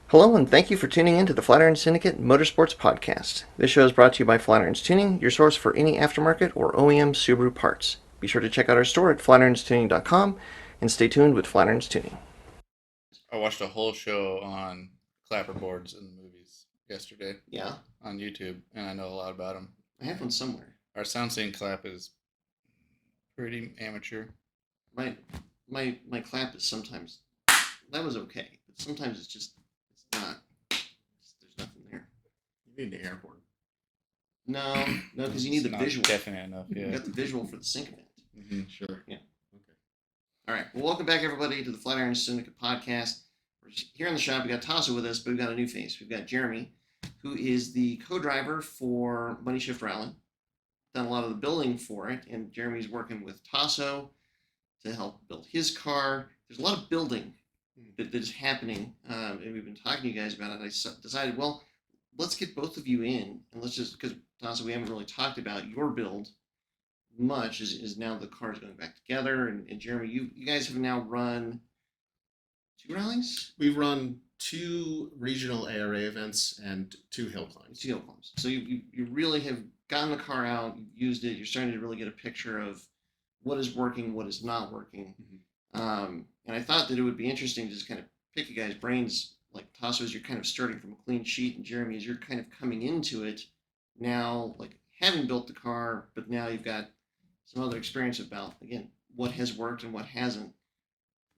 Hello, and thank you for tuning in to the Flatirons Syndicate Motorsports Podcast. This show is brought to you by Flatirons Tuning, your source for any aftermarket or OEM Subaru parts. Be sure to check out our store at flatironstuning.com and stay tuned with Flatirons Tuning. I watched a whole show on clapperboards in the movies yesterday Yeah, on YouTube, and I know a lot about them. I have one somewhere. Our sound sync clap is pretty amateur. My my clap is sometimes that was okay, but sometimes it's not. There's nothing there. You need the airport. No, because you need It's the not visual. definite enough. You Yeah. got the visual for the sync event. Sure. Yeah. Okay. All right. Well, welcome back, everybody, to the Flatirons Syndicate podcast. We're here in the shop. We got Tasso with us, but we've got a new face. We've got Jeremy, who is the co-driver for Money Shift Rally. Done a lot of the building for it, and Jeremy's working with Tasso to help build his car. There's a lot of building that is happening, and we've been talking to you guys about it. I decided, well, let's get both of you in, and let's just because Tasso, we haven't really talked about your build much is now the cars going back together. And Jeremy, you guys have now run two rallies, We've run 2 regional ARA events and 2 hill climbs. two hill climbs. So you really have gotten the car out, you've used it, you're starting to really get a picture of what is working, what is not working. And I thought that it would be interesting to just kind of pick you guys' brains, like Tasso, as you're kind of starting from a clean sheet, and Jeremy, as you're kind of coming into it now, like having built the car, but now you've got some other experience about, again, what has worked and what hasn't.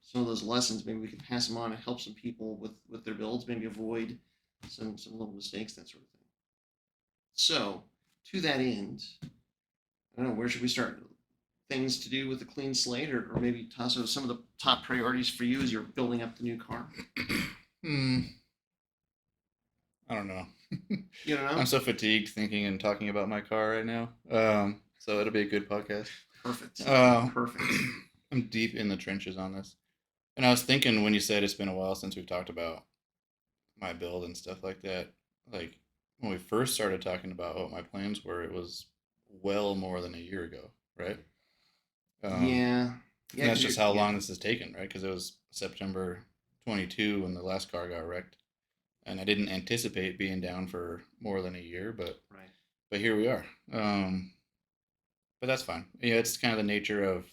Some of those lessons, maybe we can pass them on and help some people with their builds, maybe avoid some little mistakes, that sort of thing. So, to that end, I don't know, where should we start? Things to do with a clean slate, or maybe Tasso, some of the top priorities for you as you're building up the new car? Hmm. I don't know. You don't know? I'm so fatigued thinking and talking about my car right now. So it'll be a good podcast. Perfect. Uh, Perfect. I'm deep in the trenches on this, and I was thinking when you said it's been a while since we've talked about my build and stuff like that. Like when we first started talking about what my plans were, it was well more than a year ago, right? Um, Yeah. Yeah, and that's because just you're, how yeah. long this has taken, right? Because it was September 22 when the last car got wrecked, and I didn't anticipate being down for more than a year, but Right. here we are. But that's fine. Yeah, it's kind of the nature of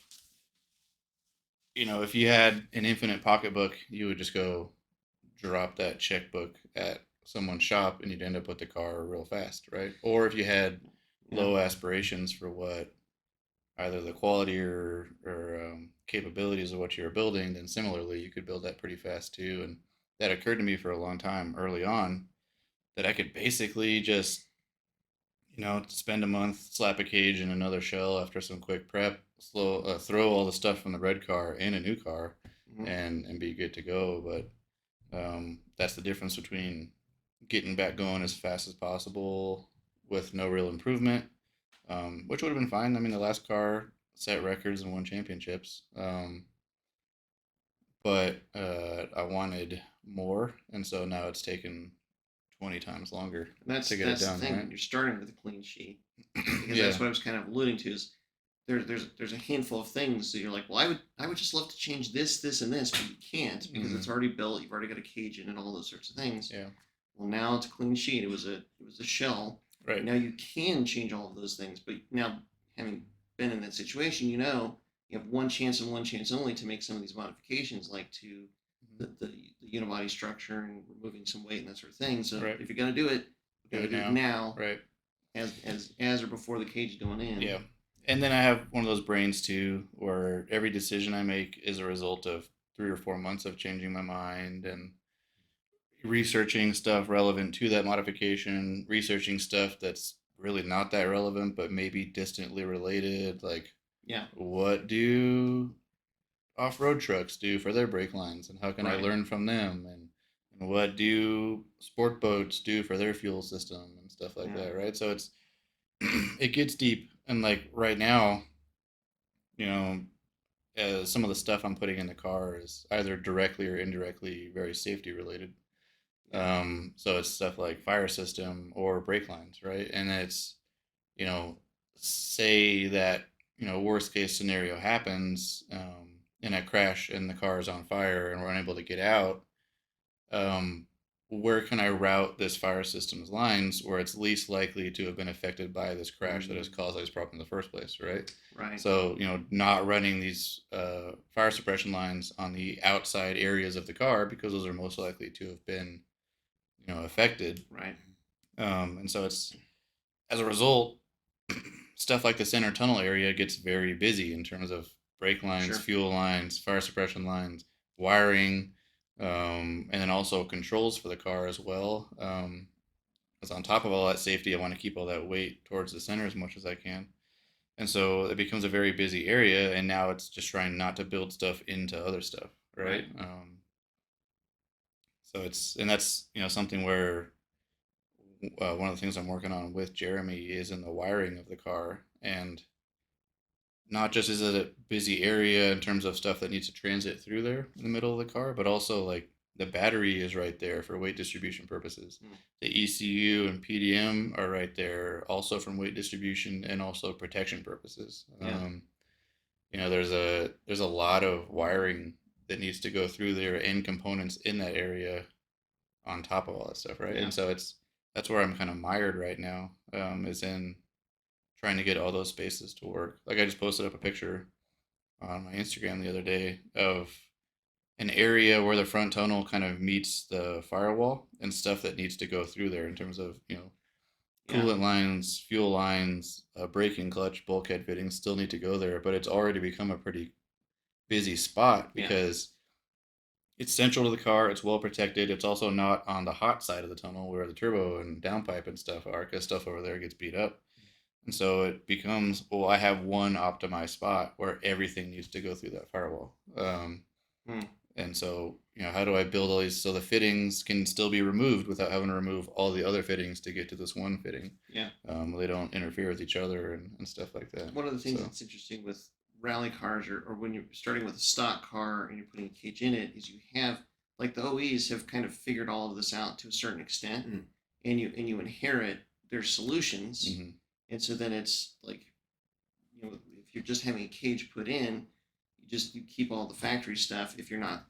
if you had an infinite pocketbook, you would just go drop that checkbook at someone's shop and you'd end up with the car real fast, right? Or if you had Yeah. low aspirations for what either the quality or capabilities of what you were building, then similarly you could build that pretty fast too. And that occurred to me for a long time early on that I could basically just spend a month, slap a cage in another shell after some quick prep, throw all the stuff from the red car in a new car, Mhm. and be good to go. But that's the difference between getting back going as fast as possible with no real improvement, which would have been fine. I mean, the last car set records and won championships, but I wanted more, and so now it's taken 20 times longer And that's to get it that's the done, thing. right? You're starting with a clean sheet, because Yeah. that's what I was kind of alluding to. Is there's a handful of things that you're like, well, I would just love to change this, and this, but you can't because Hmm. it's already built. You've already got a cage in and all those sorts of things. Yeah. Well, now it's a clean sheet. It was a shell. Right. Now you can change all of those things, but now, having been in that situation, you have one chance and one chance only to make some of these modifications, like to Mhm. the unibody structure and removing some weight and that sort of thing. So Right. if you're gonna do it, you Do gotta it do it now. now, Right. as or before the cage is going in. Yeah. And then I have one of those brains too, where every decision I make is a result of 3 or 4 months of changing my mind and researching stuff relevant to that modification, researching stuff that's really not that relevant, but maybe distantly related. Like, Yeah. what do off-road trucks do for their brake lines, and how can I Right. learn from them? And what do sport boats do for their fuel system and stuff like Yeah. that, right? So it's it gets deep, and like right now, you know, some of the stuff I'm putting in the car is either directly or indirectly very safety related. Yeah. So it's stuff like fire system or brake lines, right? And it's, you know, say that, worst case scenario happens, and I crash and the car is on fire and we're unable to get out. Um, where can I route this fire system's lines where it's least likely to have been affected by this crash that has caused this problem in the first place, right? Right. So, not running these fire suppression lines on the outside areas of the car because those are most likely to have been, affected. Right. And so it's, as a result, stuff like the center tunnel area gets very busy in terms of brake lines, Sure. fuel lines, fire suppression lines, wiring, and then also controls for the car as well. Because on top of all that safety, I want to keep all that weight towards the center as much as I can. And so it becomes a very busy area, and now it's just trying not to build stuff into other stuff, right? So that's something where one of the things I'm working on with Jeremy is in the wiring of the car, and not just is it a busy area in terms of stuff that needs to transit through there in the middle of the car, but also like the battery is right there for weight distribution purposes. The ECU and PDM are right there also from weight distribution and also protection purposes. There's a lot of wiring that needs to go through there and components in that area on top of all that stuff, right? Yeah. And so that's where I'm kind of mired right now, is in trying to get all those spaces to work. Like I just posted up a picture on my Instagram the other day of an area where the front tunnel kind of meets the firewall and stuff that needs to go through there in terms of, coolant lines, fuel lines, braking clutch, bulkhead fittings still need to go there, but it's already become a pretty busy spot because it's central to the car. It's well protected. It's also not on the hot side of the tunnel where the turbo and downpipe and stuff are, because stuff over there gets beat up. And so it becomes, well, I have one optimized spot where everything needs to go through that firewall. And so, how do I build all these so the fittings can still be removed without having to remove all the other fittings to get to this one fitting? Yeah. They don't interfere with each other and stuff like that. One of the things that's interesting with rally cars, or when you're starting with a stock car and you're putting a cage in it, is you have, like, the OEs have kind of figured all of this out to a certain extent, and you inherit their solutions, and so then it's like, if you're just having a cage put in, you keep all the factory stuff if you're not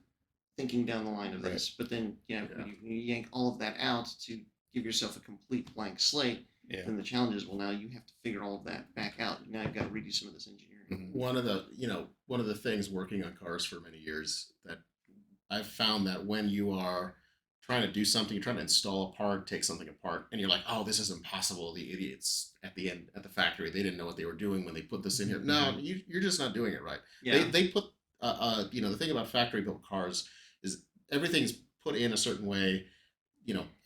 thinking down the line of this, but then when you yank all of that out to give yourself a complete blank slate. Then the challenge is, well, now you have to figure all of that back out. Now you've got to redo some of this engineering. One of the things working on cars for many years that I've found that when you are trying to do something, you're trying to install a part, take something apart, and you're like, oh, this is impossible. The idiots at the end at the factory, they didn't know what they were doing when they put this in here. No, you're just not doing it right. They put the thing about factory built cars is everything's put in a certain way.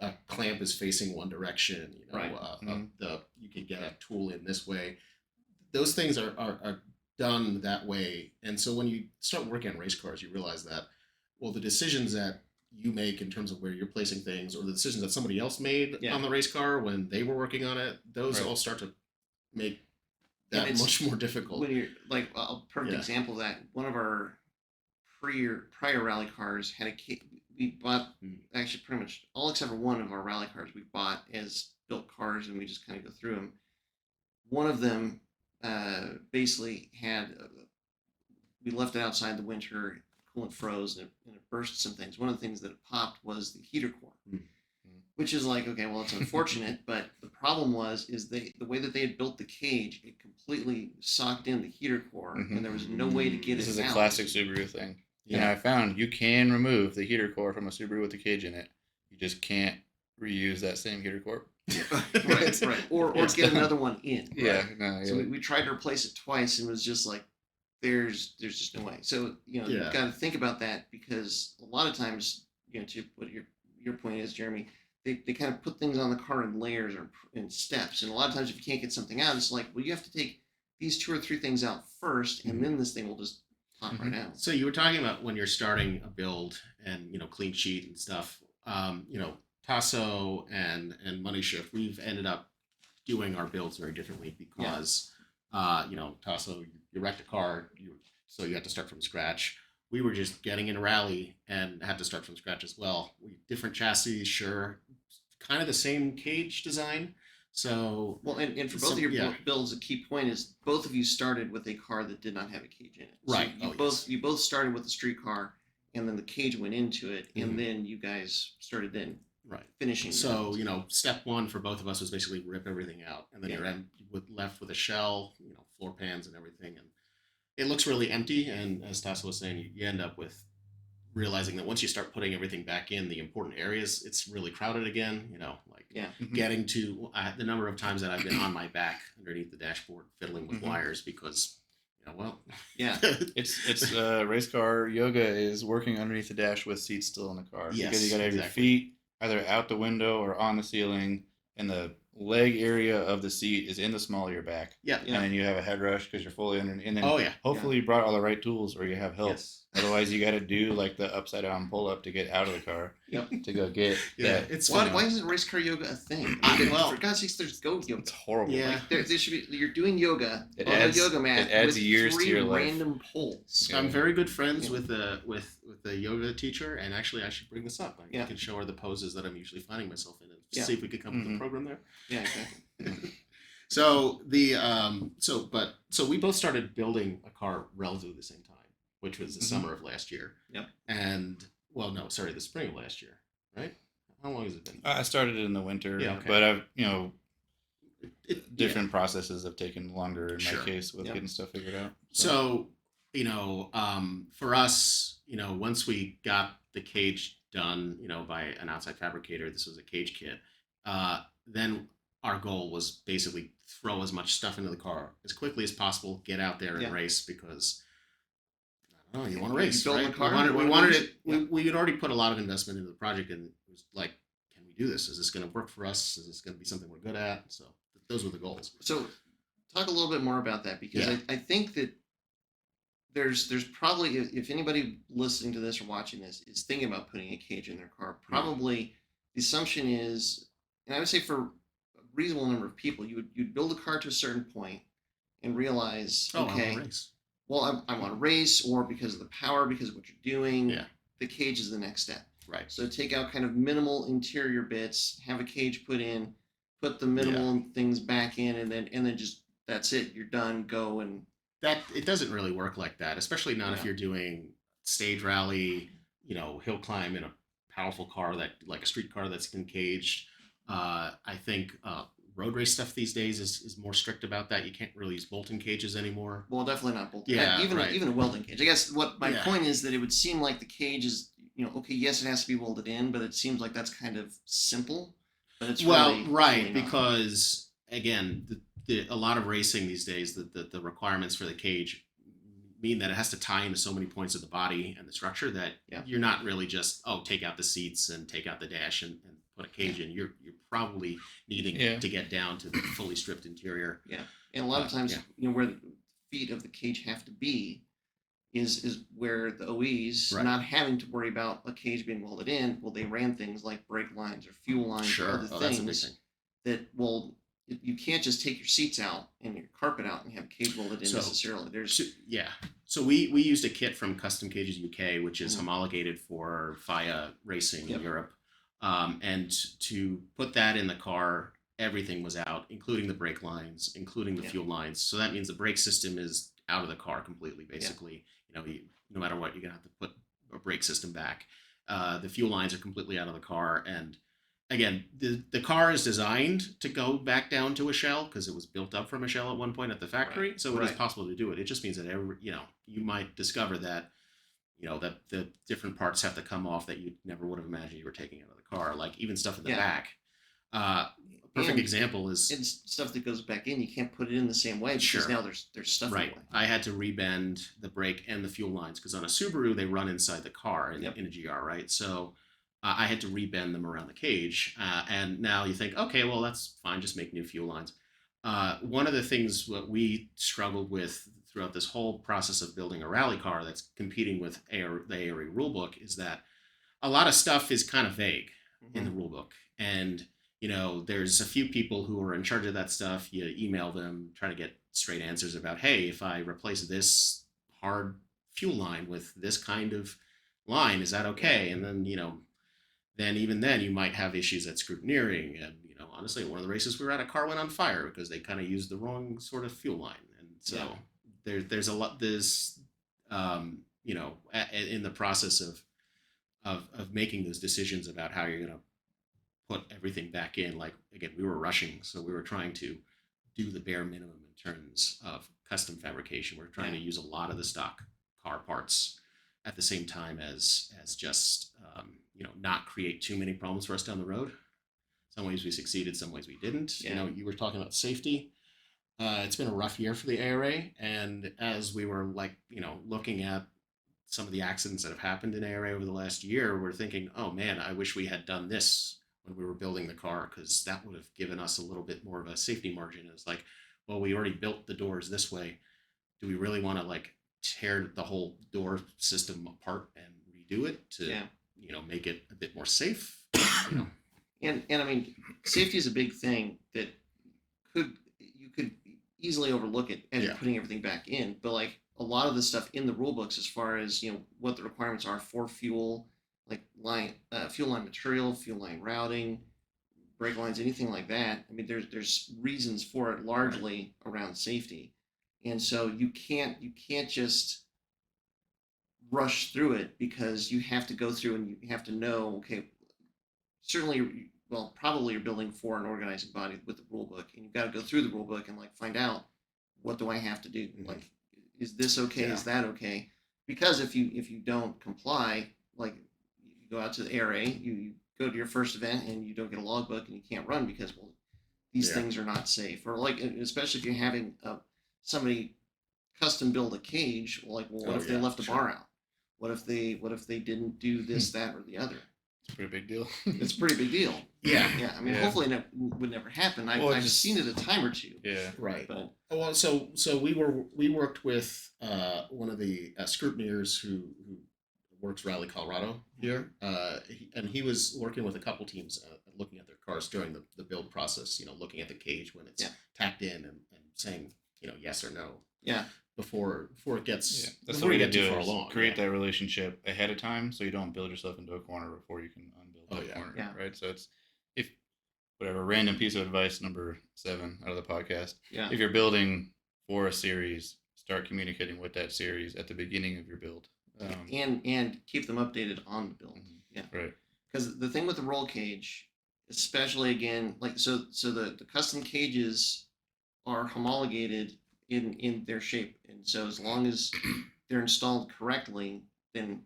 A clamp is facing one direction. You can get a tool in this way. Those things are done that way. And so when you start working on race cars, you realize that, well, the decisions that you make in terms of where you're placing things, or the decisions that somebody else made on the race car when they were working on it, those all start to make that much more difficult. When you're like a perfect example of that, one of our prior rally cars had we bought actually pretty much all except for one of our rally cars we bought as built cars, and we just kind of go through them. One of them basically had we left it outside the winter, coolant froze, and it burst some things. One of the things that popped was the heater core, which is like, okay, well, it's unfortunate, but the problem is the way that they had built the cage, it completely socked in the heater core, and there was no way to get it out. This is a classic Subaru thing. And I found you can remove the heater core from a Subaru with the cage in it. You just can't reuse that same heater core. right. Or get another one in. Right? So we tried to replace it twice, and it was just like, there's just no way. So you've got to think about that, because a lot of times, to what your point is, Jeremy, they kind of put things on the car in layers or in steps, and a lot of times if you can't get something out, it's like, well, you have to take these 2 or 3 things out first, and then this thing will just pop right out. So you were talking about when you're starting a build and clean sheet and stuff. Tasso and Money Shift, we've ended up doing our builds very differently because Tasso, you wrecked a car, so you had to start from scratch. We were just getting in a rally and had to start from scratch as well. Different chassis, sure, kind of the same cage design. So and for both of your builds, a key point is both of you started with a car that did not have a cage in it. Right. So you both started with a street car, and then the cage went into it, and then you guys started then Right. finishing. So, step one for both of us was basically rip everything out. And then Yeah. you're left with a shell, floor pans and everything. And it looks really empty. And as Tasso was saying, you end up with realizing that once you start putting everything back in the important areas, it's really crowded again. Like Yeah. getting to the number of times that I've been on my back underneath the dashboard fiddling with wires because, Yeah. It's race car yoga is working underneath the dash with seats still in the car. Yes, Because you got to have your exactly. feet either out the window or on the ceiling, and the leg area of the seat is in the small of your back. Yeah. Yeah. And then you have a head rush because you're fully under. And then Oh, yeah. hopefully you brought all the right tools or you have help. Yes. Otherwise, you got to do like the upside down pull up to get out of the car. Yep. To go get. Yeah, that, it's Why isn't race car yoga a thing? Well, for God's sakes, there's go yoga. It's horrible. Yeah. Like there should be. You're doing yoga It on adds- a yoga mat it adds with years to 3 your life. random poles. Yeah. I'm very good friends Yeah. with the yoga teacher, and actually, I should bring this up. I Yeah. can show her the poses that I'm usually finding myself in, and Yeah. see if we could come up with a program there. Yeah, exactly. So so we both started building a car relatively the same time, which was the summer of last year. Yep. And the spring of last year, right? How long has it been? I started in the winter, Yeah, okay. but I've Different. different processes have taken longer in Sure. my case with Yep. getting stuff figured out. So, for us, once we got the cage done, by an outside fabricator, this was a cage kit, then our goal was basically throw as much stuff into the car as quickly as possible, get out there and Yeah. race because, I don't know, you want to You race, build right? the car, we you wanna wanted race. it, Yeah. we had already put a lot of investment into the project and it was like, can we do this? Is this going to work for us? Is this going to be something we're good at? So those were the goals. So, talk a little bit more about that because Yeah. I think that there's probably if anybody listening to this or watching this is thinking about putting a cage in their car, probably the assumption is, and I would say for a reasonable number of people, you'd build a car to a certain point and realize, I okay, wanna race. well, I want to race, or because of the power, because of what you're doing, Yeah. the cage is the next step. Right. So take out kind of minimal interior bits, have a cage put in, put the minimal things back in, and then just that's it. You're done. Go and That it doesn't really work like that, especially not if Yeah. you're doing stage rally, hill climb in a powerful car like a street car that's been caged. I think road race stuff these days is more strict about that. You can't really use bolting cages anymore. well, definitely not bolted. Yeah, even right. even a welding cage. I guess what my Yeah. point is that it would seem like the cage is okay. Yes, it has to be welded in, but it seems like that's kind of simple. But it's really not. because again, a lot of racing these days, the requirements for the cage mean that it has to tie into so many points of the body and the structure that Yeah. you're not really just take out the seats and take out the dash and put a cage in. You're probably needing to get down to the fully stripped interior. And a lot of times, yeah. where the feet of the cage have to be is where the OEs, Right. not having to worry about a cage being welded in, well, they ran things like brake lines or fuel lines or Sure, other that's a big things thing. that, well, you can't just take your seats out and your carpet out and have a cage welded in So- necessarily. There's So we used a kit from Custom Cages UK, which is homologated for FIA racing in Europe. And to put that in the car, everything was out, including the brake lines, including the fuel lines. So that means the brake system is out of the car completely, basically. No matter what, you're going to have to put a brake system back. The fuel lines are completely out of the car. And again, the car is designed to go back down to a shell because it was built up from a shell at one point at the factory. So it is possible to do it. It just means that you might discover that that the different parts have to come off that you never would have imagined you were taking out of the car, like even stuff in the back. Perfect example is and stuff that goes back in. You can't put it in the same way because now there's stuff in the way. I had to rebend the brake and the fuel lines because on a Subaru they run inside the car in a GR, right? So I had to rebend them around the cage, and now you think, okay, well that's fine, just make new fuel lines. One of the things that we struggled with throughout this whole process of building a rally car that's competing with the ARE rulebook is that a lot of stuff is kind of vague in the rulebook, and there's a few people who are in charge of that stuff. You email them, try to get straight answers about, hey, if I replace this hard fuel line with this kind of line, is that okay? And then even then you might have issues at scrutineering. And honestly, one of the races we were at, a car went on fire because they kind of used the wrong sort of fuel line. And so there's a lot. There's in the process of making those decisions about how you're going to put everything back in. Like, again, we were rushing, so we were trying to do the bare minimum in terms of custom fabrication. We're trying to use a lot of the stock car parts at the same time as just not create too many problems for us down the road. Some ways we succeeded, some ways we didn't. Yeah. You were talking about safety. It's been a rough year for the ARA, and as we were looking at some of the accidents that have happened in ARA over the last year, we're thinking, oh man, I wish we had done this when we were building the car, because that would have given us a little bit more of a safety margin. It's like, well, we already built the doors this way. Do we really want to tear the whole door system apart and redo it to make it a bit more safe? And I mean, safety is a big thing that you could easily overlook it as you're putting everything back in. But a lot of the stuff in the rule books, as far as what the requirements are for fuel, fuel line material, fuel line routing, brake lines, anything like that. I mean, there's reasons for it largely around safety, and so you can't just rush through it, because you have to go through and you have to know, okay, certainly, well, probably you're building for an organizing body with the rule book, and you've got to go through the rule book and find out, what do I have to do? Is this okay? Is that okay? Because if you don't comply, you go out to the ARA, you go to your first event and you don't get a logbook and you can't run because these things are not safe. Or especially if you're having somebody custom build a cage, what if they left a bar out? What if they didn't do this, that, or the other? It's a pretty big deal. It's a pretty big deal. Yeah. I mean, hopefully it would never happen. I've seen it a time or two. Yeah. Right. But so we worked with one of the scrutineers who works Rally Colorado here, and he was working with a couple teams looking at their cars during the build process. Looking at the cage when it's tacked in and saying yes or no. Yeah. Before it gets that's before the way you to get do too it. far Is along. create that relationship ahead of time, so you don't build yourself into a corner before you can unbuild that corner. Yeah. Right. So it's whatever random piece of advice number 7 out of the podcast. Yeah. If you're building for a series, start communicating with that series at the beginning of your build. And keep them updated on the build. Yeah. Right. Because the thing with the roll cage, especially again, so the custom cages are homologated in their shape, and so as long as they're installed correctly, then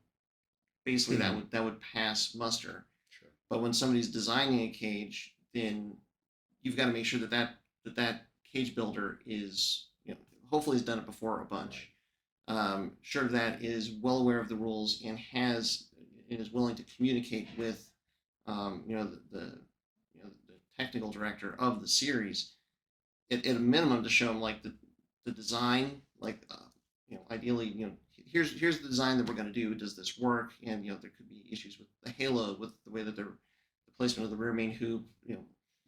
basically that would pass muster. Sure. But when somebody's designing a cage, then you've got to make sure that cage builder is hopefully has done it before a bunch. Right. Sure that is well aware of the rules and is willing to communicate with the technical director of the series at a minimum to show them the design, ideally, here's the design that we're going to do. Does this work? And there could be issues with the halo, with the way that the placement of the rear main hoop.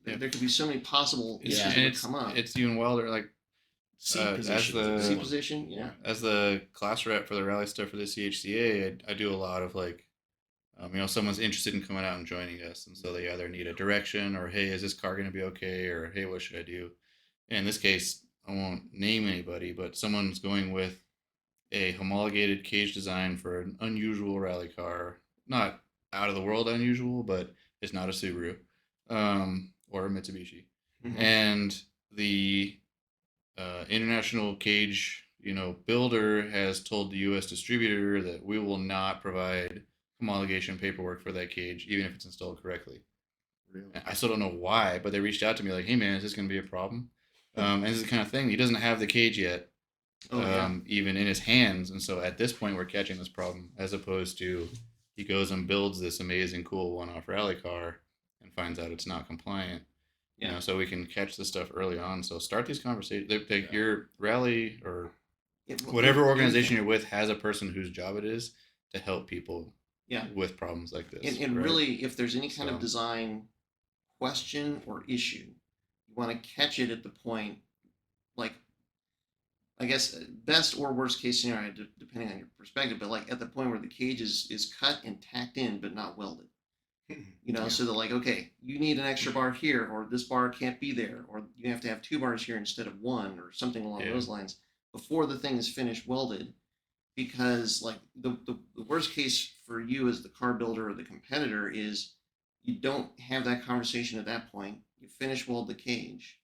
There could be so many possible issues that would come up. It's even wilder, seat position. Seat position, yeah. As the class rep for the rally stuff for the CHCA, I do a lot of someone's interested in coming out and joining us, and so they either need a direction or, hey, is this car going to be okay, or hey, what should I do? And in this case, I won't name anybody, but someone's going with a homologated cage design for an unusual rally car, not out of the world unusual, but it's not a Subaru or a Mitsubishi. Mm-hmm. And the international cage builder has told the U.S. distributor that we will not provide homologation paperwork for that cage, even if it's installed correctly. Really? I still don't know why, but they reached out to me hey man, is this going to be a problem? And this is the kind of thing, he doesn't have the cage yet, even in his hands. And so at this point, we're catching this problem, as opposed to he goes and builds this amazing, cool one-off rally car and finds out it's not compliant. Yeah. So we can catch this stuff early on. So start these conversations. Your rally or whatever organization you're with has a person whose job it is to help people with problems like this. And really, if there's any kind of design question or issue, you want to catch it at the point, I guess, best or worst case scenario, depending on your perspective, but at the point where the cage is cut and tacked in but not welded. So they're okay, you need an extra bar here, or this bar can't be there, or you have to have 2 bars here instead of 1, or something along those lines before the thing is finished welded. Because the worst case for you as the car builder or the competitor is you don't have that conversation at that point. You finish weld the cage,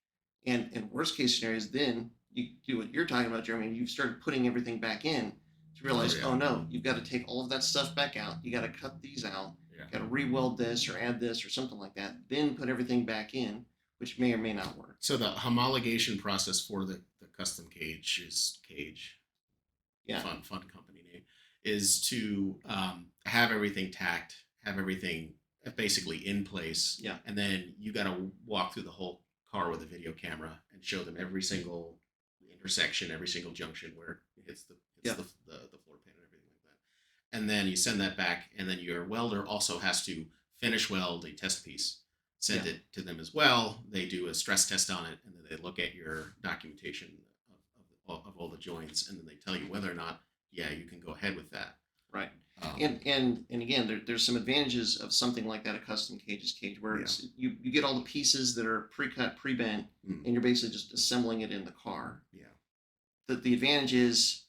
and worst case scenarios, then you do what you're talking about, Jeremy. And you've started putting everything back in to realize, yeah. oh no, you've got to take all of that stuff back out. You got to cut these out. Yeah. Got to re-weld this or add this or something like that. Then put everything back in, which may or may not work. So the homologation process for the custom cage is Cage. Yeah. Fun company name, is to have everything tacked, have everything basically in place. Yeah. And then you got to walk through the whole car with a video camera and show them every single intersection, every single junction where it hits the floor pan and everything like that. And then you send that back, and then your welder also has to finish weld a test piece, send it to them as well. They do a stress test on it, and then they look at your documentation of all the joints, and then they tell you whether or not, yeah, you can go ahead with that. Right. And again, there's some advantages of something like that, a custom cages cage, where it's, you get all the pieces that are pre-cut, pre-bent, and you're basically just assembling it in the car. Yeah. The advantage is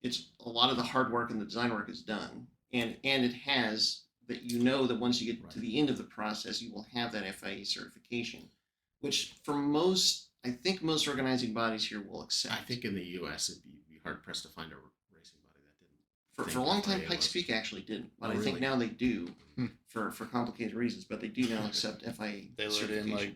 it's a lot of the hard work and the design work is done, and it has that, you know, that once you get to the end of the process, you will have that FIA certification, which for most, I think most organizing bodies here will accept. I think in the U.S. it'd be hard pressed to find a racing body that didn't. For a long time, Pikes Peak actually didn't, but I think now they do for complicated reasons. But they do now accept FIA They let certification. in like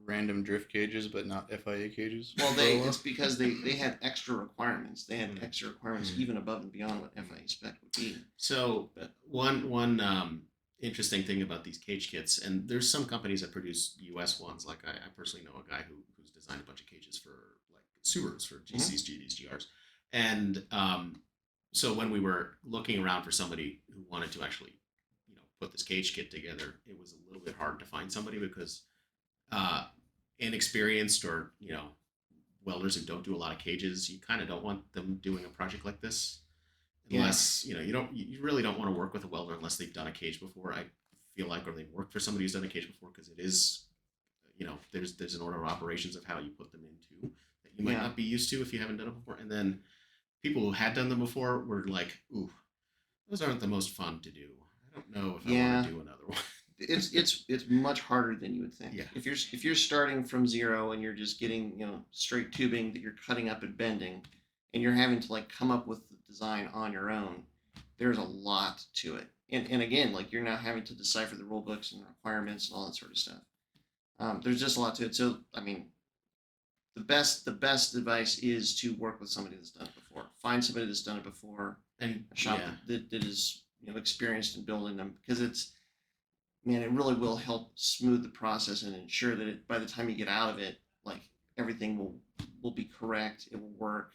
random drift cages, but not FIA cages. Well, it's because they had extra requirements. They had extra requirements even above and beyond what FIA spec would be. So one interesting thing about these cage kits, and there's some companies that produce U.S. ones. Like I personally know a guy who's designed a bunch of cages for like Subarus, for GCs, GDs, GRs, and so when we were looking around for somebody who wanted to actually, put this cage kit together, it was a little bit hard to find somebody because inexperienced or welders who don't do a lot of cages, you kind of don't want them doing a project like this unless you really don't want to work with a welder unless they've done a cage before. I feel like, or they've worked for somebody who's done a cage before, because it is, there's an order of operations of how you put them into that you might not be used to if you haven't done it before. And then people who had done them before were like, ooh, those aren't the most fun to do. I don't know if I want to do another one. It's much harder than you would think. Yeah. If you're starting from zero and you're just getting straight tubing that you're cutting up and bending, and you're having to like come up with the design on your own, there's a lot to it. And again, like, you're now having to decipher the rule books and requirements and all that sort of stuff. There's just a lot to it. So I mean, the best advice is to work with somebody that's done it before. Find somebody that's done it before, And a shop that is experienced in building them, because it really will help smooth the process and ensure that by the time you get out of it, like, everything will be correct. It will work.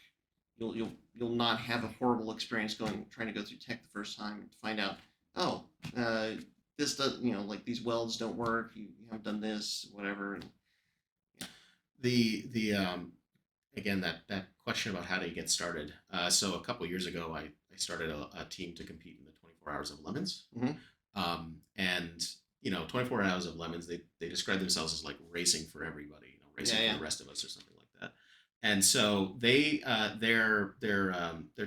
You'll not have a horrible experience trying to go through tech the first time and find out, this does, like, these welds don't work. You haven't done this, whatever. And, the again, that question about how do you get started. So a couple of years ago, I started a team to compete in the 24 Hours of Lemons. And 24 Hours of Lemons, they describe themselves as like racing for everybody, racing for the rest of us or something like that. And so they their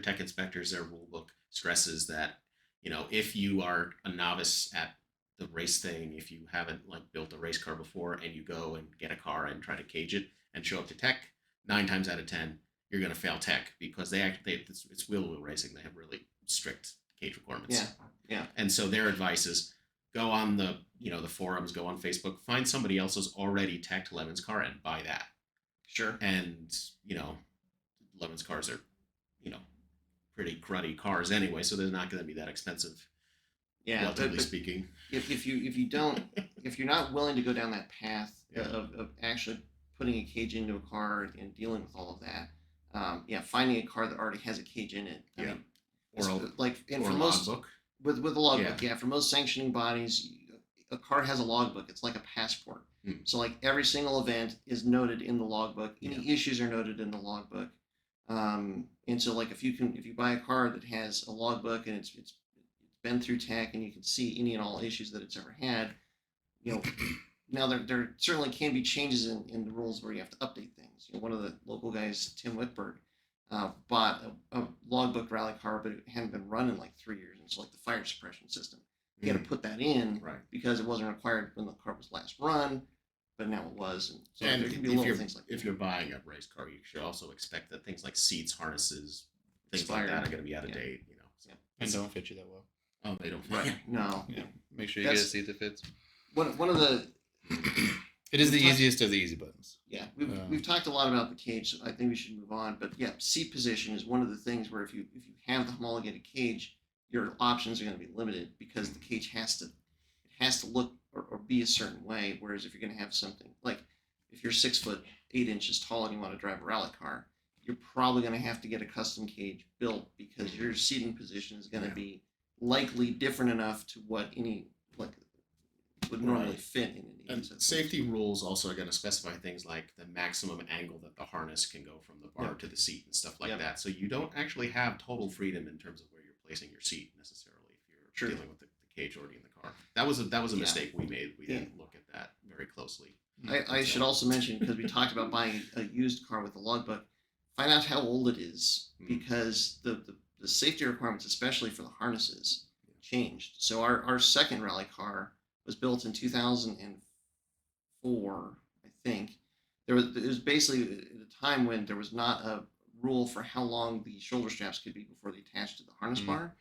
tech inspectors, their rule book stresses that if you are a novice at the race thing, if you haven't like built a race car before and you go and get a car and try to cage it and show up to tech, 9 times out of 10 you're going to fail tech, because it's wheel racing. They have really strict cage requirements. Yeah. And so their advice is, go on the the forums, go on Facebook, find somebody else who's already teched Lemon's car and buy that. Sure. And Lemon's cars are pretty cruddy cars anyway, so they're not going to be that expensive. Yeah, relatively speaking. If you're not willing to go down that path of actually putting a cage into a car and dealing with all of that, finding a car that already has a cage in it. I mean, or for a most logbook. With a logbook, for most sanctioning bodies, a car has a logbook. It's like a passport. So like every single event is noted in the logbook. Any issues are noted in the logbook. And so like if you buy a car that has a logbook and it's been through tech and you can see any and all issues that it's ever had, now there certainly can be changes in the rules where you have to update things. One of the local guys, Tim Whitberg, bought a logbook rally car, but it hadn't been run in like 3 years. And so like the fire suppression system You got to put that in Right. because it wasn't required when the car was last run, but now it was. And so And there can be if little things like if that. you're buying a race car, you should also expect that things like seats, harnesses, things Expired. like that are going to be out of Yeah. date. You know, so Yeah. And don't fit you that well. oh, they don't. Right. No. Yeah. Make sure you get a seat that fits. One of the It is the We've talked- easiest of the easy buttons. yeah we've talked a lot about the cage, so I think we should move on. But yeah, seat position is one of the things where if you have the homologated cage, your options are going to be limited because the cage has to look or be a certain way. Whereas if you're going to have something like if you're 6'8" tall and you want to drive a rally car, you're probably going to have to get a custom cage built because your seating position is going to be likely different enough to what any like would normally Right. fit in an And EV. safety rules also are going to specify things like the maximum angle that the harness can go from the bar Yep. to the seat and stuff like Yep. that. So you don't actually have total freedom in terms of where you're placing your seat necessarily if you're True. dealing with the cage already in the car. That was a Yeah. mistake we made. We Yeah. didn't look at that very closely. I should also mention, because we talked about buying a used car with a logbook, find out how old it is, because the safety requirements, especially for the harnesses, changed. So our second rally car was built in 2004, I think. It was basically at a time when there was not a rule for how long the shoulder straps could be before they attached to the harness bar.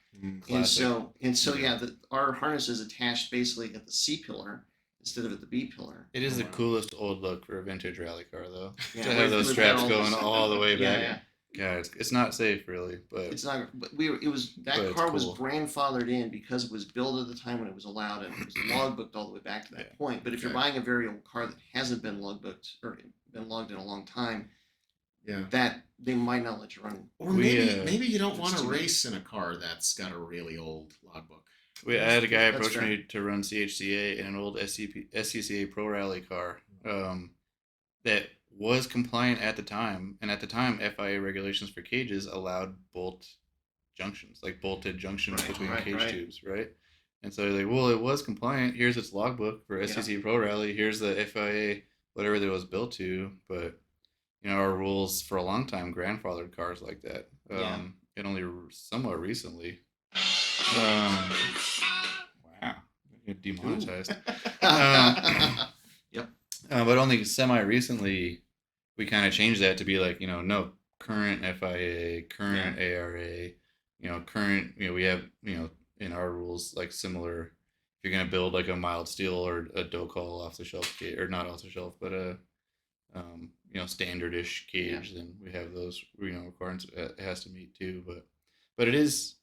And so yeah, our harness is attached basically at the C pillar instead of at the B pillar. It is the Wow. coolest old look for a vintage rally car, though. Yeah, To have those with straps all going this- all the way Yeah, back. yeah. God, it's not safe, really, but It's not, but it was that But it's car was cool. grandfathered in because it was built at the time when it was allowed and it was logbooked all the way back to that Yeah. point. But if you're Okay. buying a very old car that hasn't been logbooked or been logged in a long time, Yeah. that they might not let you run. Or We, maybe you don't it's want to too big. race in a car that's got a really old logbook. I had a guy That's approach fair. me to run CHCA in an old SCCA Pro Rally car that was compliant at the time. And at the time, FIA regulations for cages allowed bolt junctions, like bolted junctions Right, between right, cage right. tubes, right? And so they're like, well, it was compliant. Here's its logbook for SCCA Pro Rally. Here's the FIA, whatever that it was built to. But, our rules for a long time grandfathered cars like that. Yeah. And only somewhat recently. Wow. You're demonetized. Yep. But only semi-recently, we kind of changed that to be like, no, current FIA, current ARA, current, we have, in our rules, like similar, if you're going to build like a mild steel or a Docol off the shelf cage, or not off the shelf, but a, standard-ish cage, then we have those, requirements it has to meet too. But it is,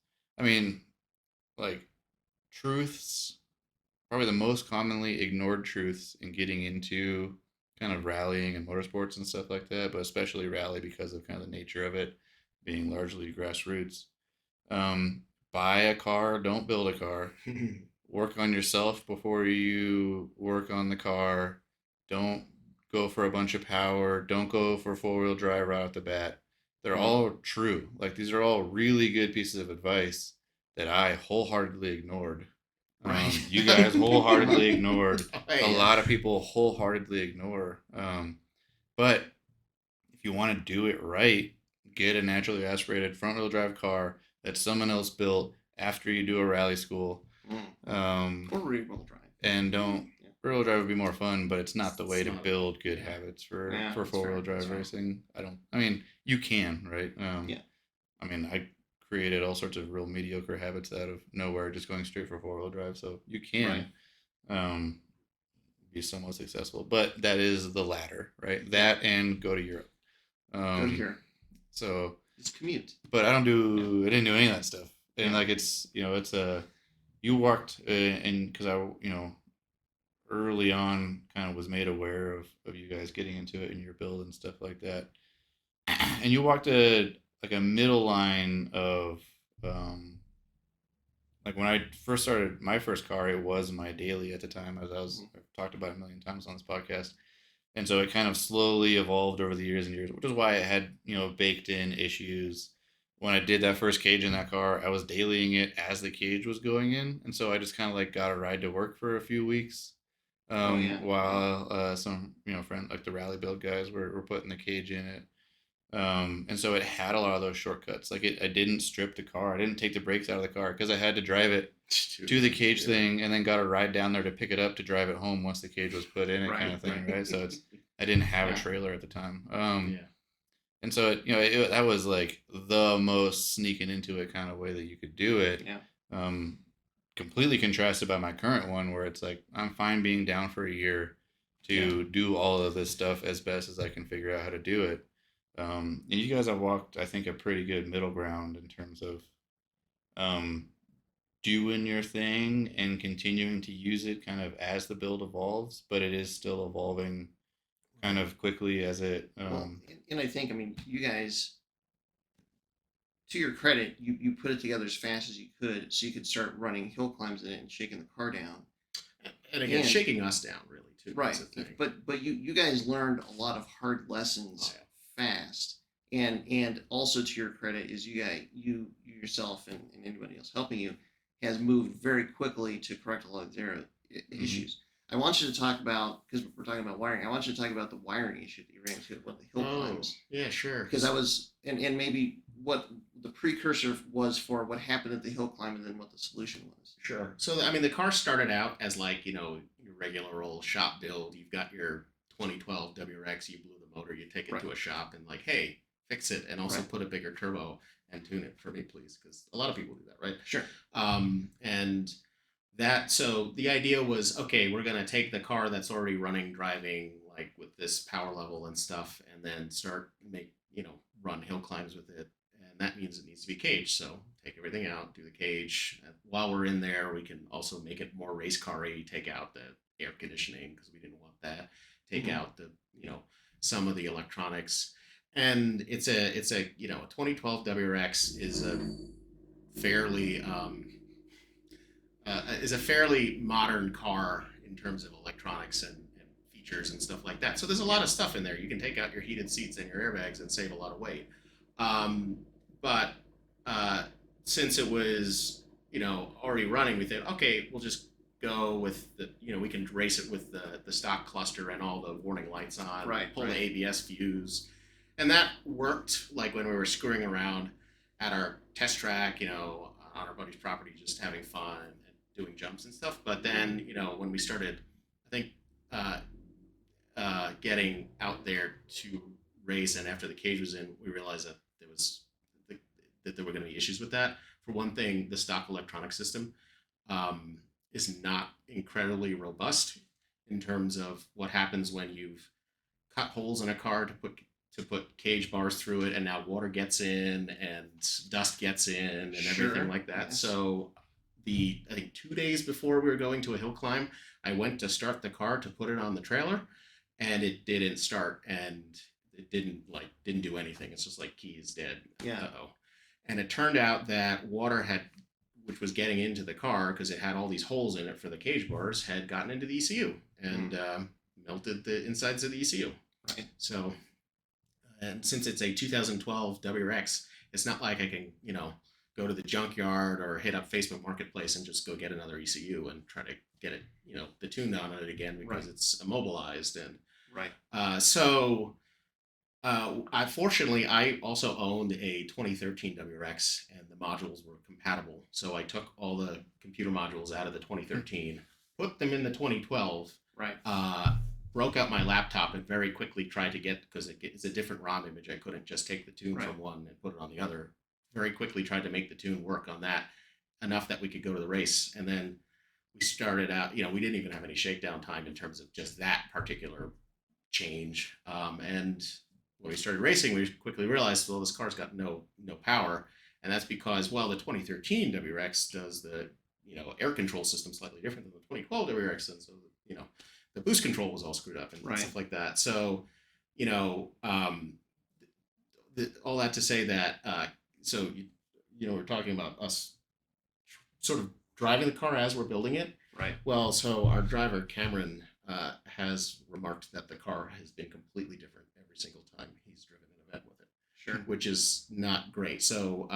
like, truths, probably the most commonly ignored truths in getting into kind of rallying and motorsports and stuff like that, but especially rally because of kind of the nature of it being largely grassroots. Buy a car, don't build a car. Work on yourself before you work on the car. Don't go for a bunch of power. Don't go for four-wheel drive right off the bat. They're all true. Like, these are all really good pieces of advice that I wholeheartedly ignored. Right. You guys wholeheartedly ignored. Hey, A lot of people wholeheartedly ignore. But if you want to do it right, get a naturally aspirated front-wheel drive car that someone else built after you do a rally school. Or rear-wheel drive. And don't. Yeah. Rear-wheel drive would be more fun, but it's not the way It's to not- build good habits for Yeah, that's four-wheel fair, drive that's fair. racing. You can, right? Yeah. I created all sorts of real mediocre habits out of nowhere, just going straight for four-wheel drive. So you can be somewhat successful, but that is the latter, right? That and go to Europe. Go here. So It's commute. but I didn't do any of that stuff. And like, it's you walked and because I, early on kind of was made aware of you guys getting into it in your build and stuff like that. And you walked a middle line of, like when I first started my first car, it was my daily at the time, as I've talked about a million times on this podcast. And so it kind of slowly evolved over the years and years, which is why it had, baked in issues. When I did that first cage in that car, I was dailying it as the cage was going in. And so I just kind of like got a ride to work for a few weeks while some, friend, like the rally build guys were putting the cage in it. And so it had a lot of those shortcuts. Like I didn't strip the car. I didn't take the brakes out of the car because I had to drive it do the cage thing, and then got a ride down there to pick it up to drive it home once the cage was put in it, kind of thing, right? So I didn't have a trailer at the time. And so that was like the most sneaking into it kind of way that you could do it. Yeah. Completely contrasted by my current one, where it's like I'm fine being down for a year to do all of this stuff as best as I can figure out how to do it. And you guys have walked, I think, a pretty good middle ground in terms of doing your thing and continuing to use it kind of as the build evolves, but it is still evolving kind of quickly as it. And I think, I mean, you guys, to your credit, you put it together as fast as you could, so you could start running hill climbs in it and shaking the car down. And again, shaking us down really too. Right. But you guys learned a lot of hard lessons fast. And also to your credit is you yourself and anybody else helping you has moved very quickly to correct a lot of their issues. I want you to talk about, because we're talking about wiring, I want you to talk about the wiring issue that you ran into at one of the hill climbs. Yeah, sure. Because I was, and maybe what the precursor was for what happened at the hill climb and then what the solution was. Sure. So, I mean, the car started out as like, your regular old shop build. You've got your 2012 WRX, you blew the motor, you take it to a shop and like, hey, fix it and also put a bigger turbo and tune it for me, please. Because a lot of people do that, right? Sure. And that, so the idea was, okay, we're going to take the car that's already running, driving, like with this power level and stuff, and then start run hill climbs with it. And that means it needs to be caged. So take everything out, do the cage. And while we're in there, we can also make it more race car-y, take out the air conditioning because we didn't want that. Take out the, some of the electronics. And it's a 2012 WRX is a fairly modern car in terms of electronics and features and stuff like that. So there's a lot of stuff in there. You can take out your heated seats and your airbags and save a lot of weight. But since it was already running, we thought, okay, we'll just go with the we can race it with the stock cluster and all the warning lights on. Pull the ABS fuse. And that worked like when we were screwing around at our test track, on our buddy's property, just having fun and doing jumps and stuff. But then, when we started, I think, getting out there to race, and after the cage was in, we realized that there were going to be issues with that. For one thing, the stock electronic system is not incredibly robust in terms of what happens when you've cut holes in a car to put cage bars through it, and now water gets in and dust gets in and everything like that. Yes. So I think 2 days before we were going to a hill climb, I went to start the car to put it on the trailer, and it didn't start, and it didn't do anything. It's just like key is dead. Yeah. Uh-oh. And it turned out that water which was getting into the car because it had all these holes in it for the cage bars, had gotten into the ECU and melted the insides of the ECU. Right. So, and since it's a 2012 WRX, it's not like I can, go to the junkyard or hit up Facebook Marketplace and just go get another ECU and try to get it, the tune on it again because it's immobilized. And fortunately, I also owned a 2013 WRX, and the modules were compatible. So I took all the computer modules out of the 2013, put them in the 2012. Broke out my laptop and very quickly tried to because it's a different ROM image. I couldn't just take the tune from one and put it on the other. Very quickly tried to make the tune work on that enough that we could go to the race. And then we started out, we didn't even have any shakedown time in terms of just that particular change. And when we started racing, we quickly realized, well, this car's got no power. And that's because, the 2013 WRX does the, air control system slightly different than the 2012 WRX. And so, the boost control was all screwed up and stuff like that. So, all that to say that, we're talking about us sort of driving the car as we're building it. Right. Well, so our driver, Cameron, has remarked that the car has been completely different every single time he's driven an event with it. Sure. Which is not great. So,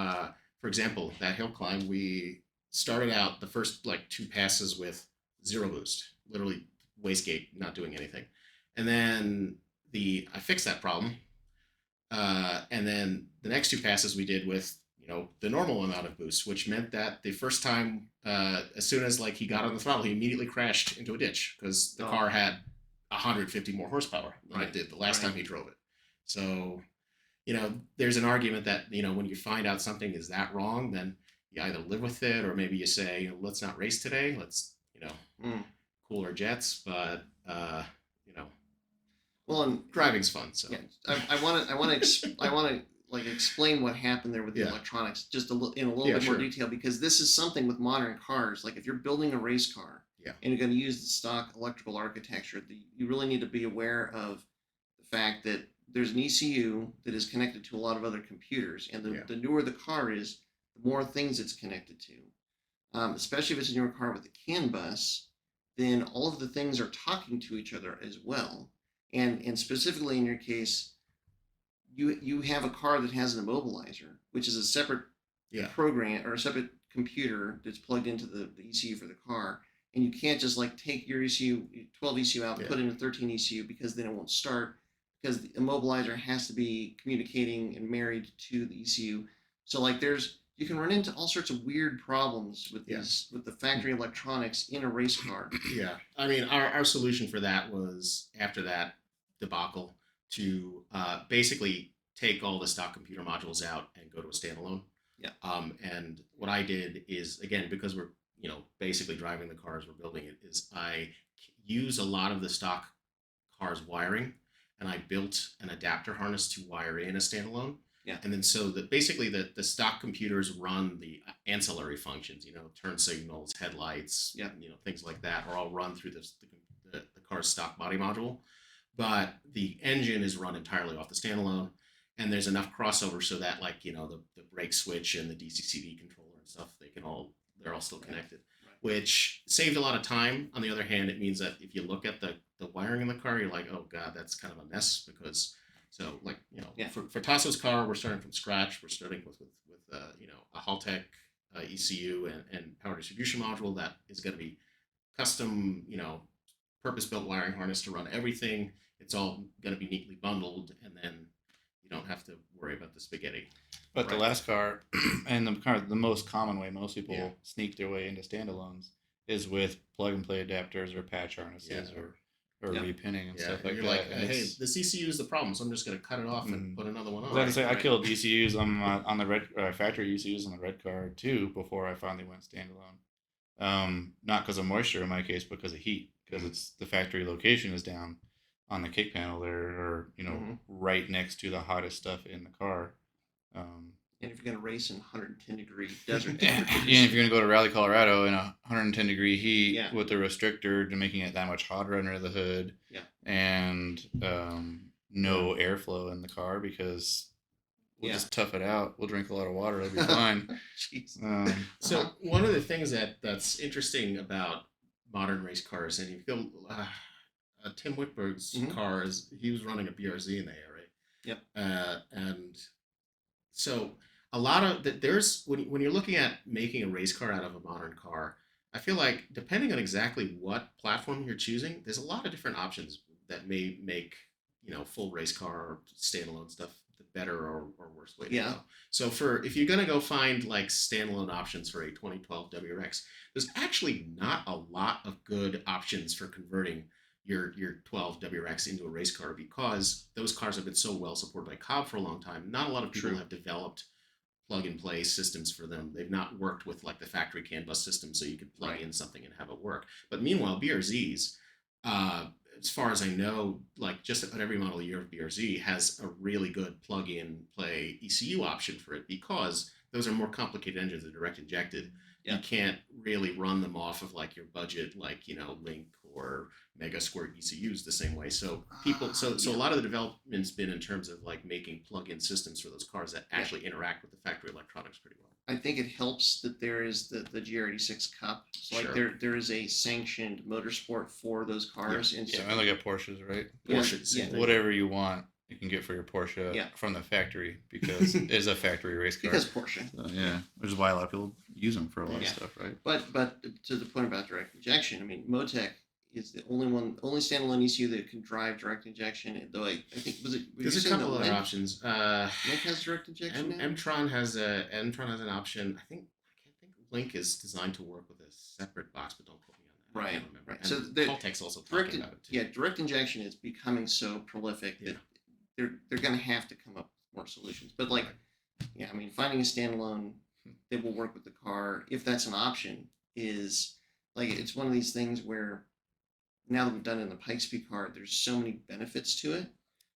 for example, that hill climb, we started out the first 2 passes with 0 boost, literally wastegate, not doing anything. And then I fixed that problem. And then the next 2 passes we did with, the normal amount of boost, which meant that the first time, as soon as like he got on the throttle, he immediately crashed into a ditch because the car had 150 more horsepower than it did the last time he drove it. So, there's an argument that, when you find out something is that wrong, then you either live with it or maybe you say, let's not race today. Let's, cool our jets. But, well, and driving's fun. So yeah, I want to like explain what happened there with the electronics just in a little bit more detail, because this is something with modern cars. Like if you're building a race car and you're going to use the stock electrical architecture, you really need to be aware of the fact that there's an ECU that is connected to a lot of other computers, and the newer the car is, the more things it's connected to. Especially if it's a newer car with a CAN bus, then all of the things are talking to each other as well. And specifically in your case, you have a car that has an immobilizer, which is a separate program or a separate computer that's plugged into the ECU for the car. And you can't just like take your ECU, 12 ECU out, put in a 13 ECU, because then it won't start, because the immobilizer has to be communicating and married to the ECU. So like you can run into all sorts of weird problems with with the factory electronics in a race car. Yeah. I mean, our solution for that was, after that debacle, to basically take all the stock computer modules out and go to a standalone. Yeah. And what I did is, again, because we're, basically driving the cars, we're building it, is I use a lot of the stock cars wiring, and I built an adapter harness to wire in a standalone. Yeah. And then so that basically the stock computers run the ancillary functions, turn signals, headlights, things like that are all run through the car's stock body module. But the engine is run entirely off the standalone, and there's enough crossover so that the brake switch and the DCCD controller and stuff, they're all still connected, which saved a lot of time. On the other hand, it means that if you look at the wiring in the car, you're like, oh God, that's kind of a mess, because for Tasso's car, we're starting from scratch. We're starting with a Haltech ECU and power distribution module that is going to be custom, purpose-built wiring harness to run everything. It's all going to be neatly bundled, and then you don't have to worry about the spaghetti. But the last car, and the most common way most people sneak their way into standalones is with plug-and-play adapters or patch harnesses or repinning and stuff like you're that. Like, hey, this ECU is the problem, so I'm just going to cut it off and put another one on. Like I say, I killed ECUs on the red factory ECUs on the red car too before I finally went standalone. Not because of moisture in my case, but because of heat. Because it's the factory location is down on the kick panel there, or right next to the hottest stuff in the car. And if you're going to race in 110-degree desert and if you're going to go to Raleigh, Colorado in 110-degree heat with the restrictor to making it that much hotter under the hood, and no airflow in the car, because we'll just tough it out. We'll drink a lot of water. It'll be fine. So one of the things that's interesting about modern race cars, and you feel Tim Whitberg's car, he was running a BRZ in the ARA. Yep. And so a lot of there's when you're looking at making a race car out of a modern car, I feel like depending on exactly what platform you're choosing, there's a lot of different options that may make full race car or standalone stuff the better or worse way to go. So if you're gonna go find like standalone options for a 2012 WRX, there's actually not a lot of good options for converting your 12 WRX into a race car, because those cars have been so well supported by Cobb for a long time. Not a lot of people have developed plug-and-play systems for them. They've not worked with like the factory CAN bus system, so you could plug in something and have it work. But meanwhile, BRZs, as far as I know, like just about every model year of BRZ has a really good plug-in play ECU option for it, because those are more complicated engines that are direct injected. You can't really run them off of like your budget, like Link or Mega Squirt ECUs the same way. So a lot of the development's been in terms of like making plug-in systems for those cars that actually interact with the factory electronics pretty well. I think it helps that there is the GR86 Cup. So like there is a sanctioned motorsport for those cars. And so I look at Porsches, right? Porsches, whatever you want, you can get for your Porsche from the factory, because it is a factory race car. Because Porsche. So, which is why a lot of people use them for a lot of stuff, right? But to the point about direct injection, I mean, Motec is the only standalone ECU that can drive direct injection. Though I think There's a couple other options. Link has direct injection now? Mtron has an option. I can't think Link is designed to work with a separate box, but don't quote me on that. I Right, can't remember. right. And So Caltech's also talking about it too. yeah, direct injection is becoming so prolific that they're going to have to come up with more solutions. But like, yeah, I mean, finding a standalone that will work with the car, if that's an option, is like it's one of these things where now that we've done it in the Pikes Peak car, there's so many benefits to it.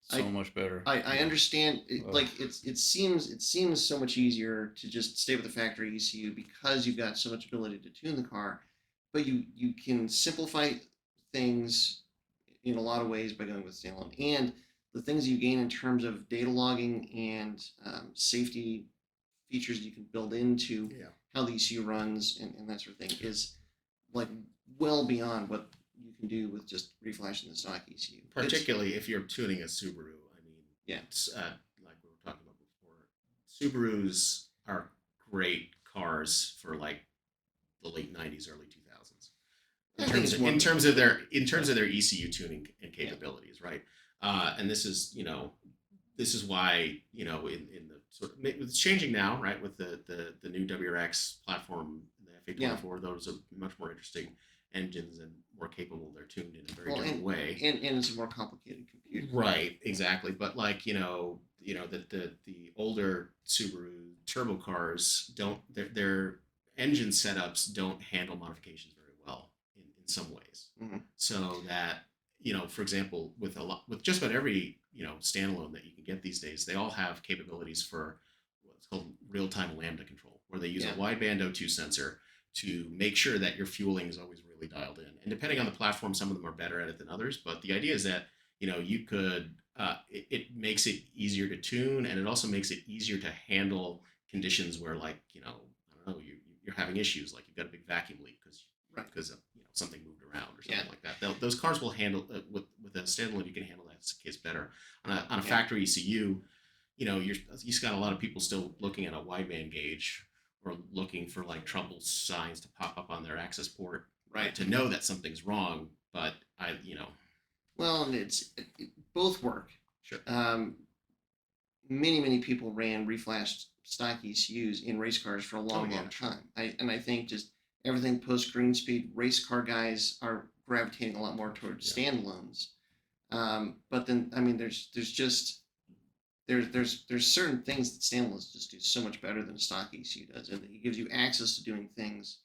So much better. I understand. Like it seems so much easier to just stay with the factory ECU because you've got so much ability to tune the car, but you can simplify things in a lot of ways by going with standalone, and the things you gain in terms of data logging and safety features you can build into how the ECU runs and that sort of thing is like well beyond what you can do with just reflashing the stock ECU. Particularly if you're tuning a Subaru. I mean, it's, like we were talking about before, Subarus are great cars for like the late '90s, early 2000s. In terms of their ECU tuning and capabilities, right? And this is why in the sort of, it's changing now, right? With the new WRX platform, the FA24, those are much more interesting engines and more capable. They're tuned in a very different way, and it's a more complicated computer. Right, exactly. But like the older Subaru turbo cars don't their engine setups don't handle modifications very well in some ways. Mm-hmm. So that for example, with just about every standalone that you can get these days, they all have capabilities for what's called real-time lambda control, where they use a wideband O2 sensor to make sure that your fueling is always really dialed in. And depending on the platform, some of them are better at it than others. But the idea is that you could it makes it easier to tune, and it also makes it easier to handle conditions where, like, I don't know, you're having issues, like you've got a big vacuum leak because something moved around or something like that. Those cars will handle with a standalone. You can handle that case better. On a factory ECU, you've got a lot of people still looking at a wideband gauge or looking for like trouble signs to pop up on their access port, right, to know that something's wrong. But well, and both work. Sure. Many people ran reflashed stock ECUs in race cars for a long time. I think just everything post green speed, race car guys are gravitating a lot more towards standalones. But then, I mean, there's certain things that standalones just do so much better than a stock ECU does, and it gives you access to doing things.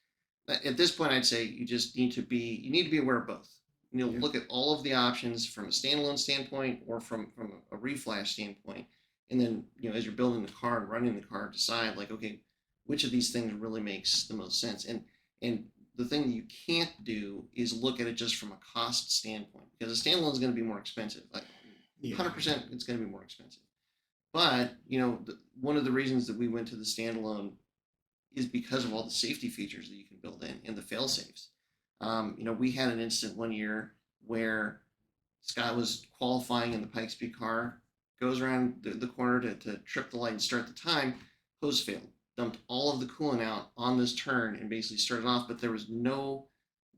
At this point, I'd say you need to be aware of both. Look at all of the options from a standalone standpoint or from a reflash standpoint, and then as you're building the car and running the car, decide like, okay, which of these things really makes the most sense. And the thing that you can't do is look at it just from a cost standpoint, because a standalone is going to be more expensive. Like 100%, it's going to be more expensive. But one of the reasons that we went to the standalone is because of all the safety features that you can build in and the fail safes. We had an incident one year where Scott was qualifying in the Pikes Peak car, goes around the corner to trip the light and start the time, hose failed, dumped all of the coolant out on this turn and basically started off, but there was no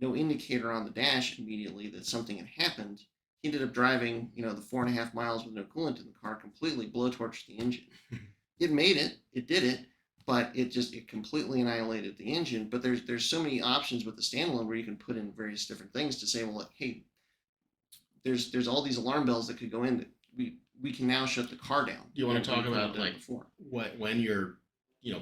indicator on the dash immediately that something had happened. He ended up driving, the 4.5 miles with no coolant in the car, completely blowtorched the engine. It made it, it did it, but it completely annihilated the engine. But there's so many options with the standalone where you can put in various different things to say, well, like, hey, there's all these alarm bells that could go in that we can now shut the car down. You want to talk about like when you're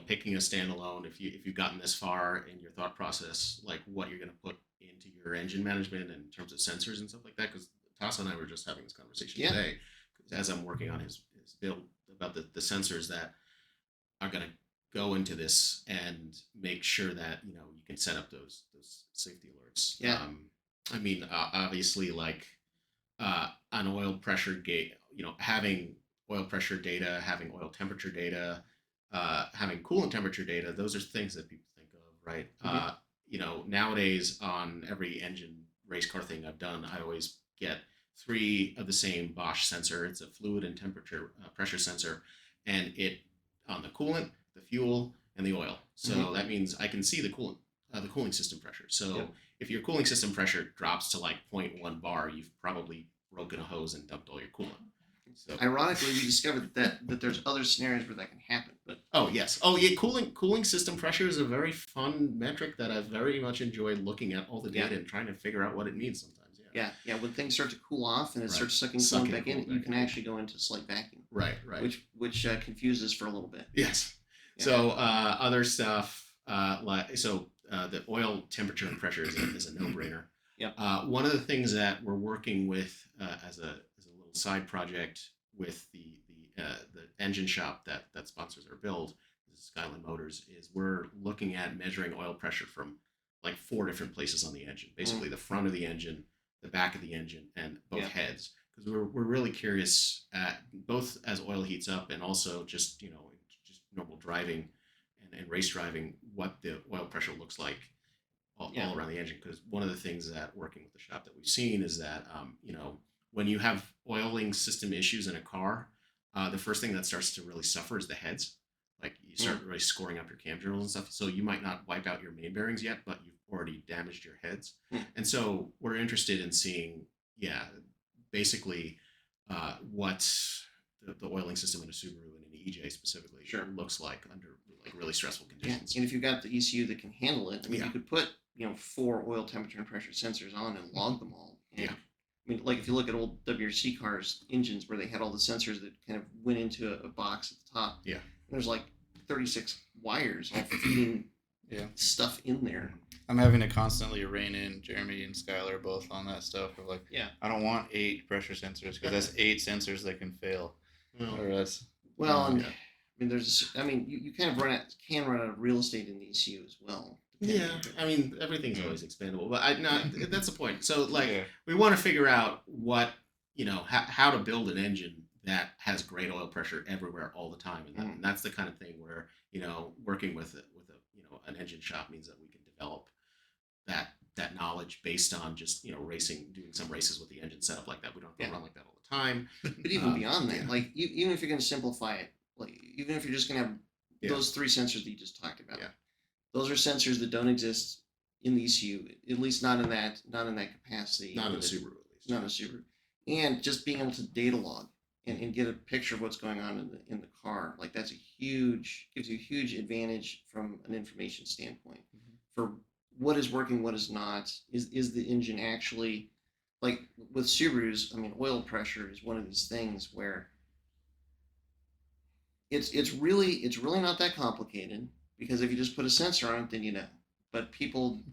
picking a standalone, if you've gotten this far in your thought process, like what you're going to put into your engine management in terms of sensors and stuff like that? Because Tasso and I were just having this conversation today, as I'm working on his build, about the sensors that are going to go into this and make sure that you can set up those safety alerts. I mean, obviously, like an oil pressure gauge, having oil pressure data, having oil temperature data, having coolant temperature data, those are things that people think of, right? Mm-hmm. Nowadays on every engine race car thing I've done, I always get 3 of the same Bosch sensor. It's a fluid and temperature pressure sensor, and it on the coolant, the fuel, and the oil. So that means I can see the coolant, the cooling system pressure. So if your cooling system pressure drops to like 0.1 bar, you've probably broken a hose and dumped all your coolant. So ironically, we discovered that there's other scenarios where that can happen. But oh yes, oh yeah, cooling system pressure is a very fun metric that I've very much enjoyed looking at all the data and trying to figure out what it means sometimes. Yeah. When things start to cool off and it starts sucking Sucking coolant back in, coolant you back can in. actually go into slight vacuum. Right. Which confuses for a little bit. Yes. Yeah. So other stuff the oil temperature and pressure is a no-brainer. Yep. One of the things that we're working with as a little side project with the engine shop that sponsors our build, Skyline Motors, is we're looking at measuring oil pressure from like 4 different places on the engine. Basically, the front of the engine, the back of the engine, and both heads. Because we're really curious at both as oil heats up and also just normal driving and race driving, what the oil pressure looks like all around the engine. Because one of the things that working with the shop that we've seen is that when you have oiling system issues in a car, the first thing that starts to really suffer is the heads. Like you start really scoring up your cam journals and stuff. So you might not wipe out your main bearings yet, but you've already damaged your heads. And so we're interested in seeing, basically what the oiling system in a Subaru and an EJ specifically looks like under like really stressful conditions. And if you've got the ECU that can handle it, I mean, you could put 4 oil temperature and pressure sensors on and log them all. And, I mean, like if you look at old WRC cars engines where they had all the sensors that kind of went into a box at the top. Yeah. There's like 36 wires all feeding stuff in there. I'm having to constantly rein in Jeremy and Skylar both on that stuff. Of like, I don't want 8 pressure sensors because that's 8 sensors that can fail. Or that's I mean, you kind of can run out of real estate in the ECU as well. Yeah, I mean everything's always expandable, but that's the point. So we want to figure out what how to build an engine that has great oil pressure everywhere all the time, and that's the kind of thing where working with an engine shop means that we can develop that knowledge based on just racing, doing some races with the engine setup like that. We don't have to run like that all the time. But even beyond that, like even if you're going to simplify it, like even if you're just going to have those 3 sensors that you just talked about, those are sensors that don't exist in the ECU, at least not in that capacity. Not in a Subaru, at least. Not in a Subaru, and just being able to data log and get a picture of what's going on in the car, like gives you a huge advantage from an information standpoint for what is working, what is not. Is the engine actually, like with Subarus? I mean, oil pressure is one of these things where it's really not that complicated, because if you just put a sensor on it, then you know. But people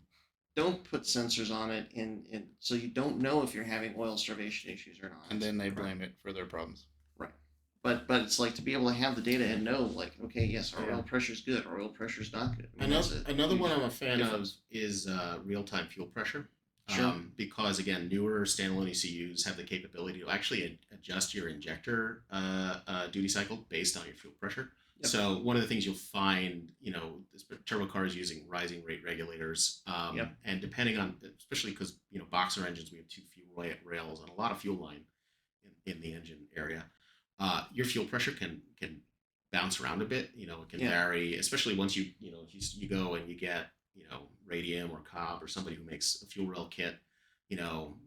don't put sensors on it, and so you don't know if you're having oil starvation issues or not. And then they blame it for their problems. Right. But it's like to be able to have the data and know, like, okay, yes, our oil pressure is good, our oil pressure is not good. I mean, another one I'm a fan of is real-time fuel pressure. Sure. Because again, newer standalone ECUs have the capability to actually adjust your injector duty cycle based on your fuel pressure. Yep. So one of the things you'll find, this turbo car is using rising rate regulators, and depending on, especially because boxer engines, we have 2 fuel rails and a lot of fuel line in the engine area. Your fuel pressure can bounce around a bit. It can vary, especially once you go and you get Radium or Cobb or somebody who makes a fuel rail kit.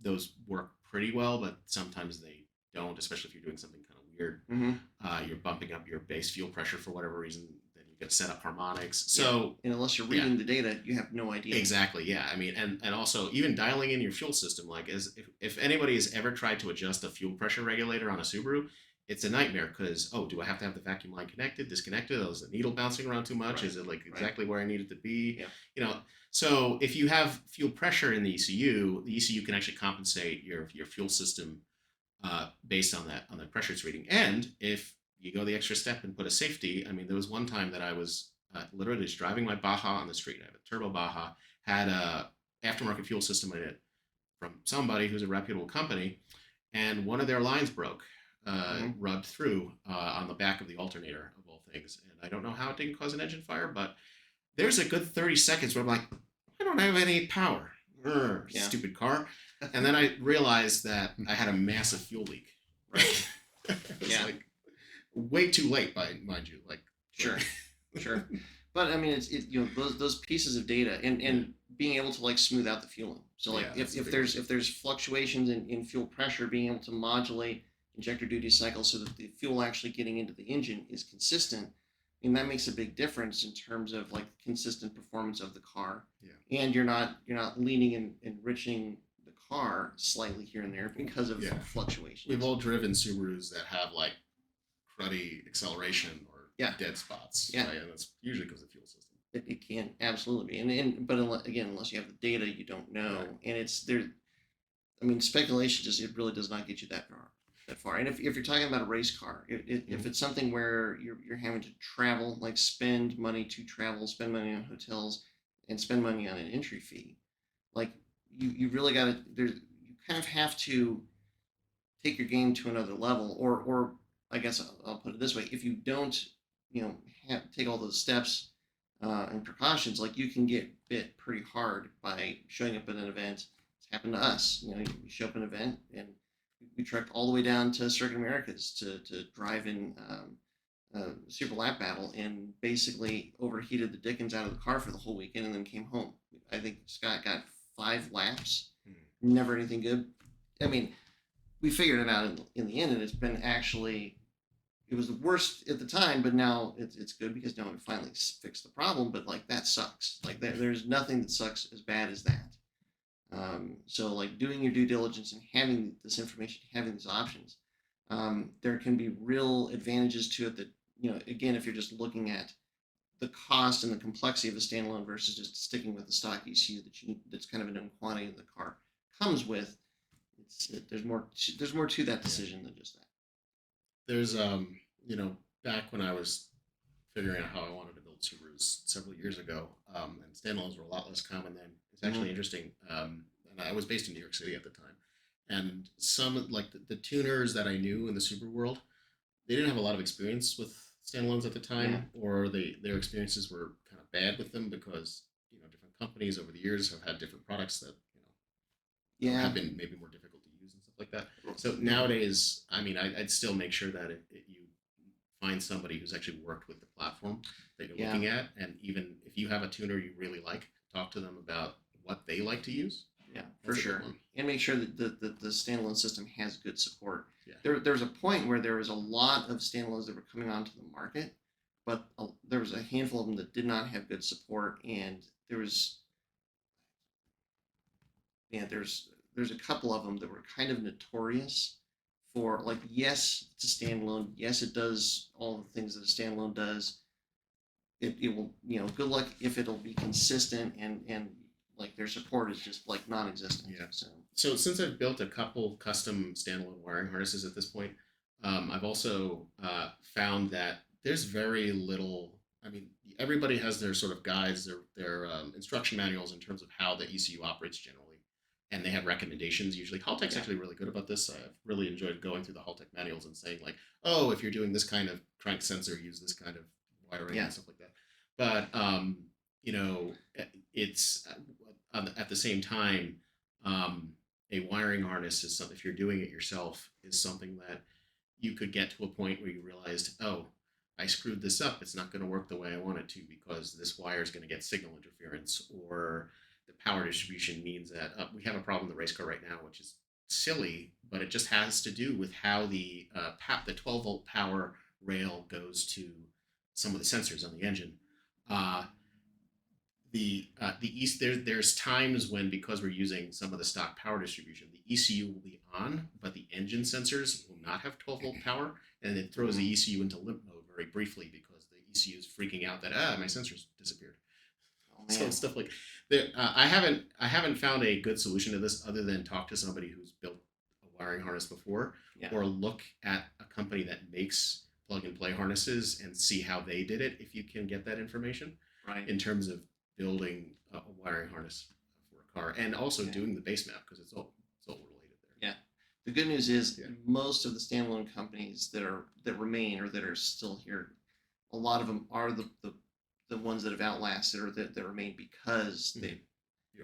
Those work pretty well, but sometimes they don't, especially if you're doing something kind of weird. You're bumping up your base fuel pressure for whatever reason, then you got to set up harmonics. So and unless you're reading the data, you have no idea. Exactly. Yeah. I mean, and also even dialing in your fuel system, like if anybody has ever tried to adjust a fuel pressure regulator on a Subaru, it's a nightmare because, do I have to have the vacuum line connected, disconnected? Is the needle bouncing around too much? Right. Is it like exactly where I need it to be? Yeah. So if you have fuel pressure in the ECU can actually compensate your fuel system based on that pressure it's reading. And if you go the extra step and put a safety, I mean, there was one time that I was literally just driving my Baja on the street. I have a turbo Baja, had a aftermarket fuel system in it from somebody who's a reputable company, and one of their lines broke. Rubbed through on the back of the alternator, of all things. And I don't know how it didn't cause an engine fire, but there's a good 30 seconds where I'm like, I don't have any power. Stupid car. And then I realized that I had a massive fuel leak. Right. It was like way too late, mind you. Like, sure. But I mean, those pieces of data and being able to like smooth out the fueling. So like if there's fluctuations in fuel pressure, being able to modulate injector duty cycle so that the fuel actually getting into the engine is consistent, and that makes a big difference in terms of like consistent performance of the car. Yeah. And you're not leaning and enriching the car slightly here and there because of fluctuations. We've all driven Subarus that have like cruddy acceleration or dead spots. Yeah. Right? And that's usually because of the fuel system. It can absolutely be, but again, unless you have the data, you don't know, Right. and it's there. I mean, speculation it really does not get you that far. That far, and if you're talking about a race car, if it's something where you're having to travel, like spend money to travel, spend money on hotels, and spend money on an entry fee, like you really got to you kind of have to take your game to another level, or I guess I'll put it this way: if you don't, take all those steps and precautions, like you can get bit pretty hard by showing up at an event. It's happened to us. You show up at an event and we trekked all the way down to Circuit Americas to drive in Super Lap Battle and basically overheated the dickens out of the car for the whole weekend and then came home. I think Scott got 5 laps. Never anything good. I mean, we figured it out in the end, and it's been actually, it was the worst at the time, but now it's good because now it finally fixed the problem. But like that sucks. Like there's nothing that sucks as bad as that. So like doing your due diligence and having this information, having these options, there can be real advantages to it that, again, if you're just looking at the cost and the complexity of a standalone versus just sticking with the stock ECU that's kind of a known quantity the car comes with, there's more to that decision than just that. There's back when I was figuring out how I wanted to build Subarus several years ago, and standalones were a lot less common then. It's actually interesting, and I was based in New York City at the time, and some like the tuners that I knew in the Subaru world, they didn't have a lot of experience with standalones at the time, or their experiences were kind of bad with them because different companies over the years have had different products that have been maybe more difficult to use and stuff like that. So nowadays, I mean, I'd still make sure that you find somebody who's actually worked with the platform that you're looking at, and even if you have a tuner you really like, talk to them about what they like to use. Yeah, for sure. And make sure that the standalone system has good support. Yeah. There was a point where there was a lot of standalones that were coming onto the market, but there was a handful of them that did not have good support, and there's a couple of them that were kind of notorious for like, yes, it's a standalone. Yes, it does all the things that a standalone does. It will, good luck if it'll be consistent and like their support is just like non-existent. Yeah. So since I've built a couple custom standalone wiring harnesses at this point, I've also found that there's very little. I mean, everybody has their sort of guides, their instruction manuals in terms of how the ECU operates generally, and they have recommendations usually. Haltech's actually really good about this. I've really enjoyed going through the Haltech manuals and saying like, oh, if you're doing this kind of crank sensor, use this kind of wiring and stuff like that. But it's at the same time, a wiring harness is something. If you're doing it yourself, is something that you could get to a point where you realized, oh, I screwed this up. It's not going to work the way I want it to because this wire is going to get signal interference, or the power distribution means that we have a problem in the race car right now, which is silly, but it just has to do with how the 12-volt power rail goes to some of the sensors on the engine. There's times when, because we're using some of the stock power distribution, the ECU will be on, but the engine sensors will not have 12-volt power, and it throws the ECU into limp mode very briefly because the ECU is freaking out that my sensors disappeared. So stuff like that. I haven't found a good solution to this other than talk to somebody who's built a wiring harness before, or look at a company that makes plug and play harnesses and see how they did it. If you can get that information, right, in terms of building a wiring harness for a car, and also doing the base map, because it's all related there. Yeah. The good news is most of the standalone companies that remain or that are still here, a lot of them are the ones that have outlasted or that remain because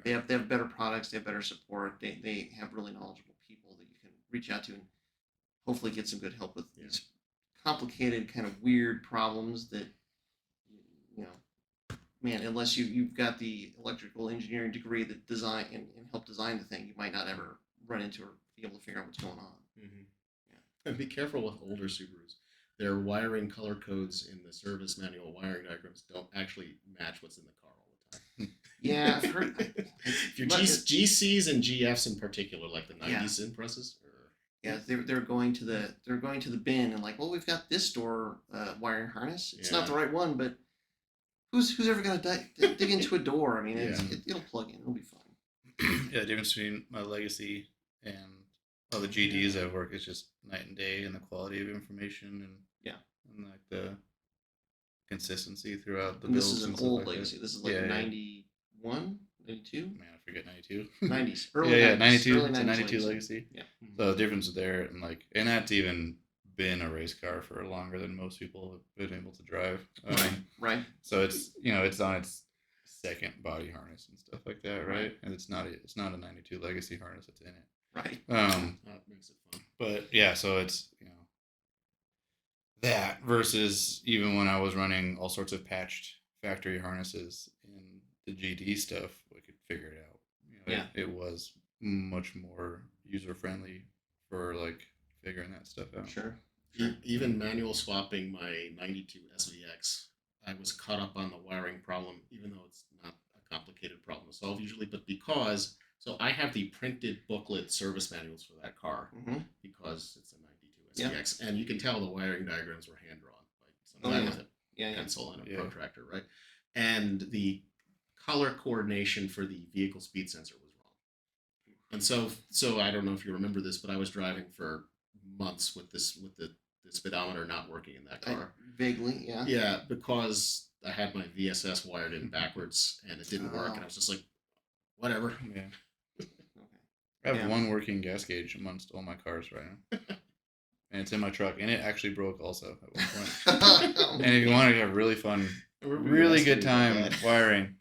they have better products, they have better support, they have really knowledgeable people that you can reach out to and hopefully get some good help with these complicated kind of weird problems that man, unless you've got the electrical engineering degree that design and help design the thing, you might not ever run into or be able to figure out what's going on. Mm-hmm. And be careful with older Subarus. Their wiring color codes in the service manual wiring diagrams don't actually match what's in the car all the time. Yeah, I've heard. If your GCs and GFs in particular, like the 90s Impresses, yeah, they're going to the bin and like, well, we've got this door wiring harness. It's not the right one, but who's ever gonna dig into a door? I mean, it'll plug in. It'll be fine. Yeah, the difference between my Legacy and all the GDs I've worked is just night and day, and the quality of information and like the consistency throughout the and builds. This is an old Legacy. This is like 91, 92? Man, I forget 92. 90s. Early 90s. 92. Early It's a 92 Legacy. Legacy. Yeah. So the difference there, and that's even been a race car for longer than most people have been able to drive. Right. So it's it's on its second body harness and stuff like that, right? And it's not a 92 Legacy harness that's in it. Right. That makes it fun. But yeah, so it's that versus even when I was running all sorts of patched factory harnesses in the GD stuff, we could figure it out. It was much more user friendly for like figuring that stuff out. Sure. Even manual swapping my 92 SVX, I was caught up on the wiring problem, even though it's not a complicated problem to solve usually, but because I have the printed booklet service manuals for that car because it's a 92 SVX, and you can tell the wiring diagrams were hand drawn, like some guy with a pencil and a protractor, right? And the color coordination for the vehicle speed sensor was wrong. And so I don't know if you remember this, but I was driving for months with the speedometer not working in that car. Vaguely, yeah. Yeah, because I had my VSS wired in backwards and it didn't work, and I was just like, whatever. Yeah. I have one working gas gauge amongst all my cars right now. And it's in my truck, and it actually broke also at one point. And if you want to have really fun, really good time wiring,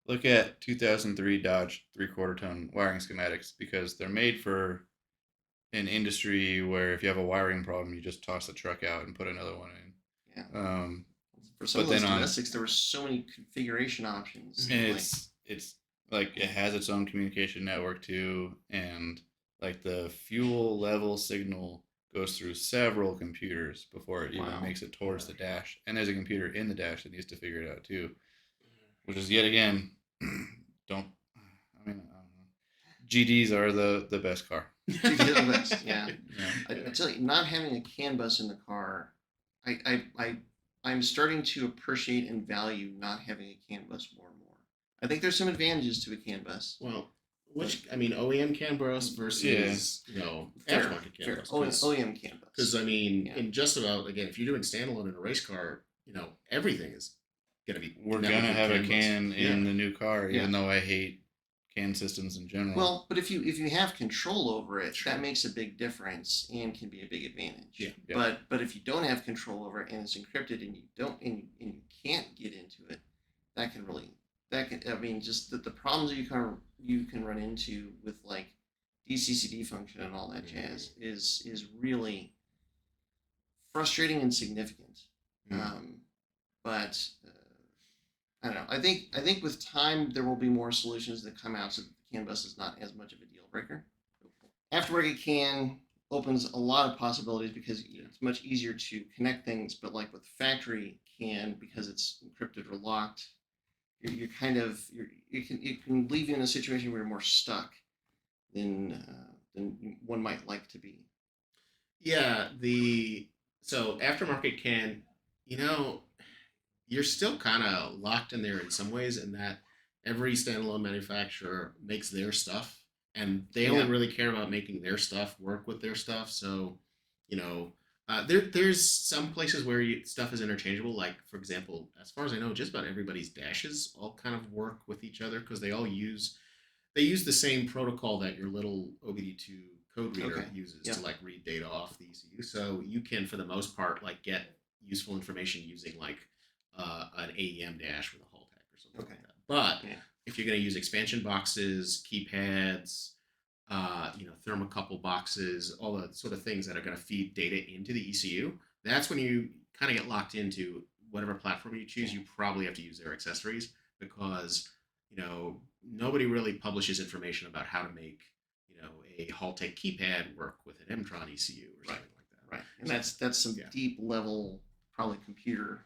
look at 2003 Dodge 3/4 ton wiring schematics, because they're made for an industry where if you have a wiring problem, you just toss the truck out and put another one in. Yeah. For some of those domestics, there were so many configuration options. And it's like it has its own communication network too, and like the fuel level signal goes through several computers before it even makes it towards the dash. And there's a computer in the dash that needs to figure it out too, which is yet again, GDs are the best car. GDs are the best, yeah. I tell you, not having a CAN bus in the car, I'm starting to appreciate and value not having a CAN bus more and more. I think there's some advantages to a CAN bus. Well, OEM CAN bus versus aftermarket CAN bus. OEM CAN bus. Because in just about, again, if you're doing standalone in a race car, everything is gonna be. We're gonna have a CAN in the new car, even though I hate CAN systems in general. Well, but if you have control over it, that makes a big difference and can be a big advantage. Yeah. But if you don't have control over it and it's encrypted and you can't get into it, just the problems you can run into with like DCCD function and all that jazz is really frustrating and significant. But I don't know. I think with time there will be more solutions that come out so that the CAN bus is not as much of a deal breaker. Aftermarket CAN opens a lot of possibilities because it's much easier to connect things, but like with factory CAN, because it's encrypted or locked, it can leave you in a situation where you're more stuck than one might like to be. Yeah, so aftermarket CAN, you're still kind of locked in there in some ways, in that every standalone manufacturer makes their stuff, and they only really care about making their stuff work with their stuff. So, there's some places where stuff is interchangeable. Like, for example, as far as I know, just about everybody's dashes all kind of work with each other because they use the same protocol that your little OBD2 code reader uses to like read data off the ECU. So you can, for the most part, like get useful information using like an AEM dash with a Hall tag or something like that. But if you're going to use expansion boxes, keypads, thermocouple boxes, all the sort of things that are going to feed data into the ECU, that's when you kind of get locked into whatever platform you choose. You probably have to use their accessories. because nobody really publishes information about how to make a Haltech keypad work with an Mtron ECU or something like that. Right, and that's some deep level, probably computer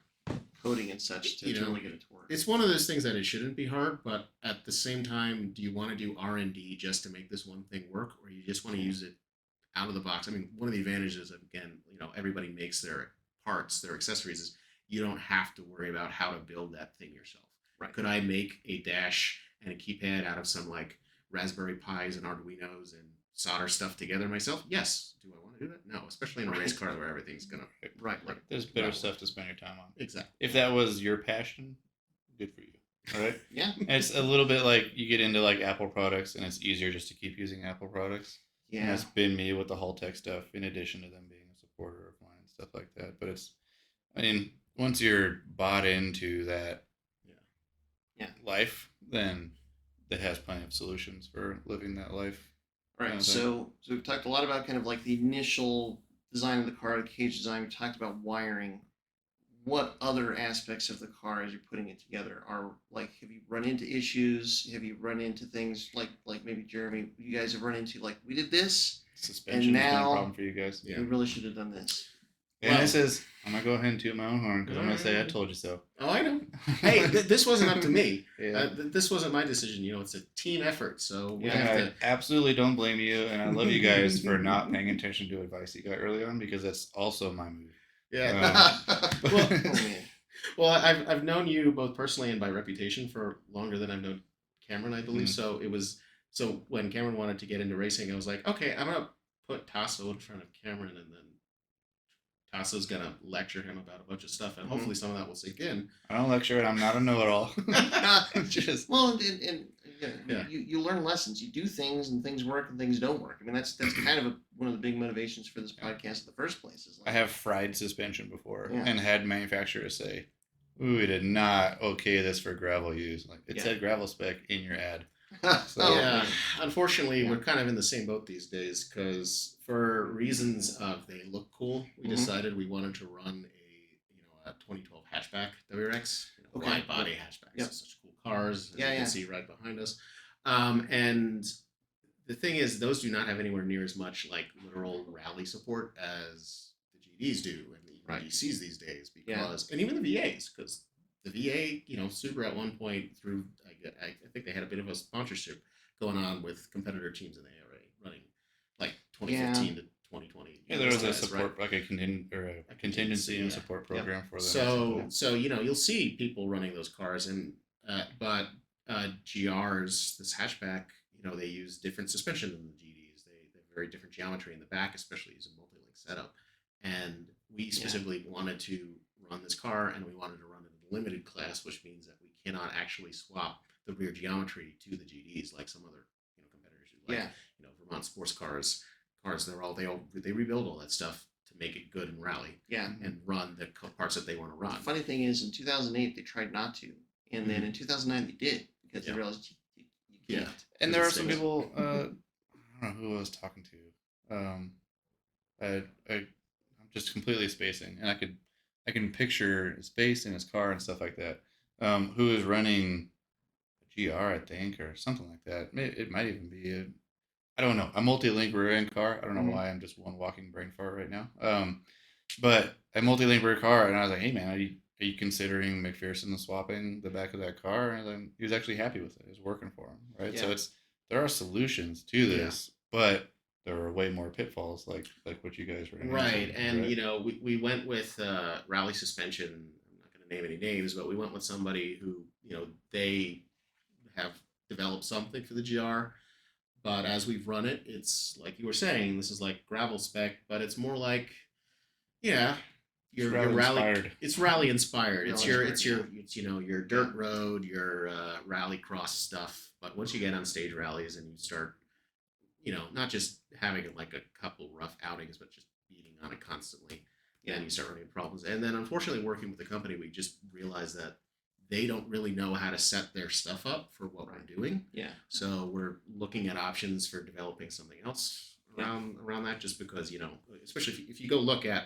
coding and such to really get it to work. It's one of those things that it shouldn't be hard, but at the same time, do you want to do R&D just to make this one thing work, or you just want to use it out of the box? I mean, one of the advantages of, again, everybody makes their parts, their accessories, is you don't have to worry about how to build that thing yourself. Right. Could I make a dash and a keypad out of some like Raspberry Pis and Arduinos and solder stuff together myself? Yes. Do I want to do that? No, especially in a race car where everything's gonna There's better stuff to spend your time on. Exactly. If that was your passion, good for you. All right. Yeah. And it's a little bit like you get into like Apple products, and it's easier just to keep using Apple products. Yeah. And that's been me with the Haltech stuff, in addition to them being a supporter of mine and stuff like that. But once you're bought into that life, then it has plenty of solutions for living that life. Right. So we've talked a lot about kind of like the initial design of the car, the cage design. We talked about wiring. What other aspects of the car, as you're putting it together, are like? Have you run into issues? Have you run into things like maybe Jeremy, you guys have run into like, we did this, suspension has been a problem for you guys. Yeah. We really should have done this. And this is, I'm gonna go ahead and toot my own horn because I'm gonna say I told you so. Oh, I know. Hey, this wasn't up to me. This wasn't my decision. It's a team effort. So I absolutely don't blame you, and I love you guys for not paying attention to advice you got early on, because that's also my move. Yeah. Well, I've known you both personally and by reputation for longer than I've known Cameron, I believe. Mm-hmm. So when Cameron wanted to get into racing, I was like, okay, I'm gonna put Tasso in front of Cameron, and then Tasso's gonna lecture him about a bunch of stuff, and hopefully some of that will sink in. I don't lecture it. I'm not a know-it-all. You learn lessons. You do things, and things work, and things don't work. I mean, that's kind of one of the big motivations for this podcast in the first place. Is like, I have fried suspension before, and had manufacturers say, "Ooh, we did not okay this for gravel use." Like it said gravel spec in your ad. So, unfortunately, we're kind of in the same boat these days, because for reasons of they look cool, we decided we wanted to run a 2012 hatchback WRX, wide body hatchbacks. Yep. Such cool cars, as you can see right behind us. And the thing is, those do not have anywhere near as much like literal rally support as the GDs do, and the DCs these days, and even the VAs, because the VA, Subaru at one point through, I think they had a bit of a sponsorship going on with competitor teams in the ARA running like 2015 to 2020. Yeah, there was a support, like a contingency and support program for them. So you'll see people running those cars, and but GRs, this hatchback, they use different suspension than the GDs. They have very different geometry in the back, especially as a multi-link setup. And we specifically wanted to run this car, and we wanted to run it in the limited class, which means that we cannot actually swap the rear geometry to the GDs like some other competitors do. Like, Vermont sports cars, they rebuild all that stuff to make it good in rally. Yeah. And run the parts that they want to run. The funny thing is, in 2008 they tried not to, and then in 2009 they did, because they realized you can't. And there are some people. I don't know who I was talking to. I'm just completely spacing, and I can picture his face in his car and stuff like that. Who is running a GR, I think, or something like that. It might even be I don't know, a multi-link rear end car. I don't know why I'm just one walking brain fart right now. But a multi-link rear car, and I was like, hey man, are you considering McPherson swapping the back of that car? And then he was actually happy with it. It was working for him, right? Yeah. So there are solutions to this, but there are way more pitfalls, like what you guys were in. Right, and we went with rally suspension. I'm not going to name any names, but we went with somebody who they have developed something for the GR. But as we've run it, it's like you were saying, this is like gravel spec, but it's more like, your rally. It's rally inspired. It's your dirt road, your rally cross stuff. But once you get on stage rallies and you start, not just having like a couple rough outings, but just beating on it constantly, then you start running into problems. And then unfortunately, working with the company, we just realized that they don't really know how to set their stuff up for what we're doing. Yeah. So we're looking at options for developing something else around that, just because, especially if you go look at,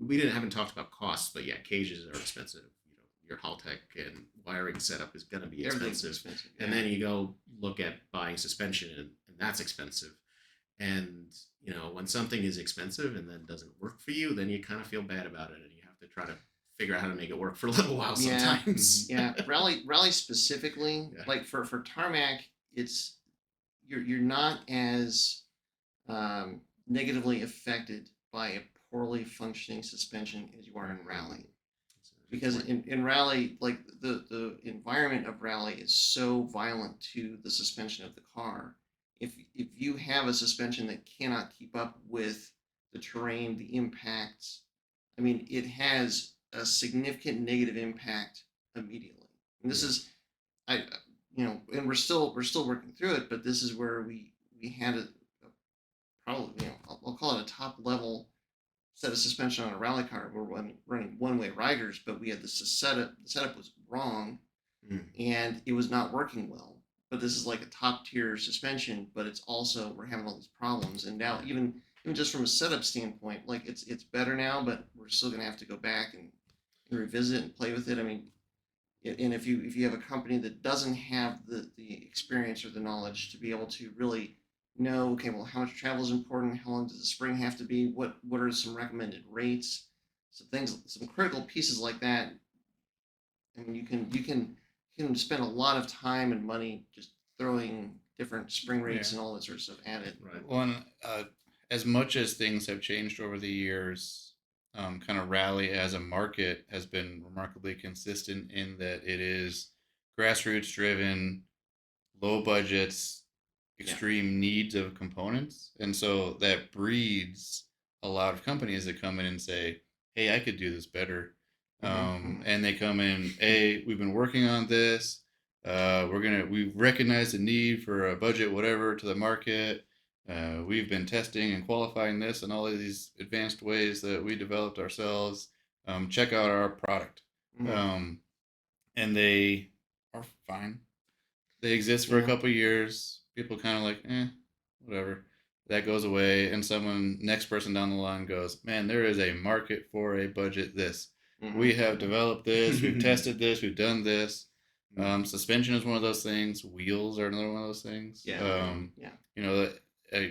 we haven't talked about costs, but cages are expensive. your Haltech and wiring setup is going to be Everything's expensive. expensive. And then you go look at buying suspension, and that's expensive. And when something is expensive and then doesn't work for you, then you kind of feel bad about it, and you have to try to figure out how to make it work for a little while sometimes. Yeah. Rally specifically, Yeah. like for tarmac, it's you're not as negatively affected by a poorly functioning suspension as you are in rally. Because in rally, like the environment of rally is so violent to the suspension of the car. If you have a suspension that cannot keep up with the terrain, the impacts, I mean, it has a significant negative impact immediately. And this is, I, and we're still working through it, but this is where we had a probably, I'll call it a top level set of suspension on a rally car. We're running one way riders, but we had the setup. The setup was wrong, and it was not working well. But this is like a top tier suspension, but it's also we're having all these problems. And now even just from a setup standpoint, like it's better now, but we're still gonna have to go back and revisit and play with it. I mean, and if you have a company that doesn't have the experience or the knowledge to be able to really know, okay, well, how much travel is important, how long does the spring have to be, what are some recommended rates, some critical pieces like that. I mean, you can spend a lot of time and money just throwing different spring rates and all that sort of stuff at it. Right. One, as much as things have changed over the years, kind of rally as a market has been remarkably consistent in that it is grassroots driven, low budgets, extreme needs of components. And so that breeds a lot of companies that come in and say, hey, I could do this better. And they come in, hey, we've been working on this. We recognize the need for a budget, whatever, to the market. We've been testing and qualifying this in all of these advanced ways that we developed ourselves. Check out our product. And they are fine. They exist for a couple years. People kind of like, whatever. That goes away, and next person down the line goes, man, there is a market for a budget this. We have developed this, we've tested this, we've done this. Suspension is one of those things. Wheels are another one of those things.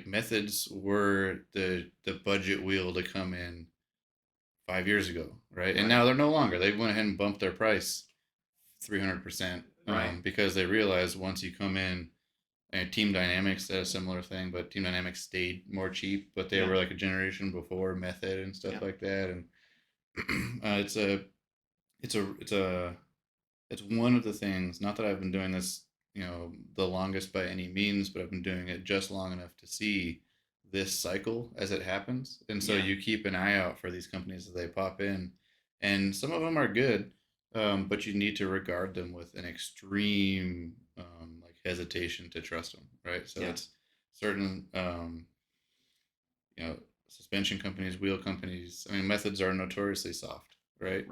Methods were the budget wheel to come in 5 years ago, right? And now they're no longer. They went ahead and bumped their price 300%, because they realized once you come in, and Team Dynamics did a similar thing, but Team Dynamics stayed more cheap, but they were like a generation before Method and stuff like that, and it's one of the things. Not that I've been doing this, the longest by any means, but I've been doing it just long enough to see this cycle as it happens, and so you keep an eye out for these companies as they pop in, and some of them are good, but you need to regard them with an extreme hesitation to trust them, right? So it's certain suspension companies, wheel companies. I mean, methods are notoriously soft, right?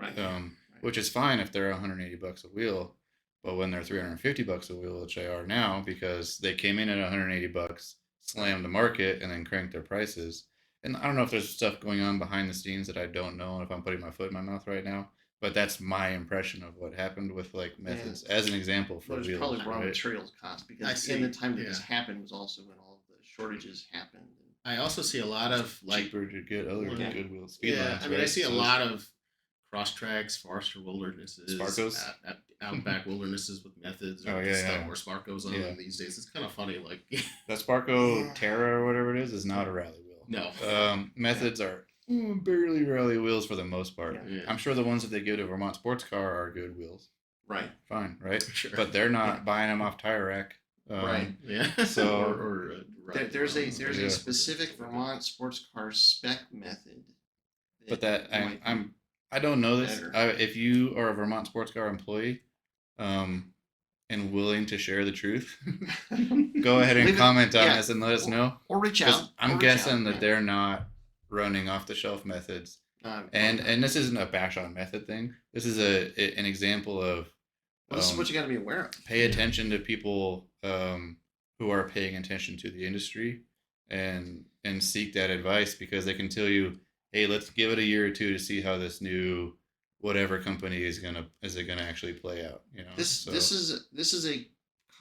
Which is fine if they're $180 a wheel, but when they're $350 a wheel, which they are now, because they came in at $180, slammed the market, and then cranked their prices. And I don't know if there's stuff going on behind the scenes that I don't know, and if I'm putting my foot in my mouth right now. But that's my impression of what happened with methods as an example for wheels. Probably raw materials cost, because in the time that this happened was also when all of the shortages happened. I also see a lot of cheaper to get other good wheels. I see a lot of cross tracks, Forester Wildernesses, Sparkos, Outback Wildernesses with methods, or stuff where Sparkos on them these days. It's kind of funny, like that Sparko Terra or whatever it is not a rally wheel. No, methods are barely rally wheels for the most part. I'm sure the ones that they give to Vermont Sports Car are good wheels. Right. Fine, right? Sure. But they're not buying them off Tire Rack. So there's a specific Vermont sports car spec method. But I don't know this. If you are a Vermont Sports Car employee, and willing to share the truth, go ahead and comment on this and let us know. Or reach out. I'm guessing that they're not running off the shelf methods. And this isn't a bash on method thing. This is an example of this is what you got to be aware of. Pay attention to people who are paying attention to the industry, and seek that advice, because they can tell you, hey, let's give it a year or two to see how this new whatever company is it gonna actually play out, you know? This So this is a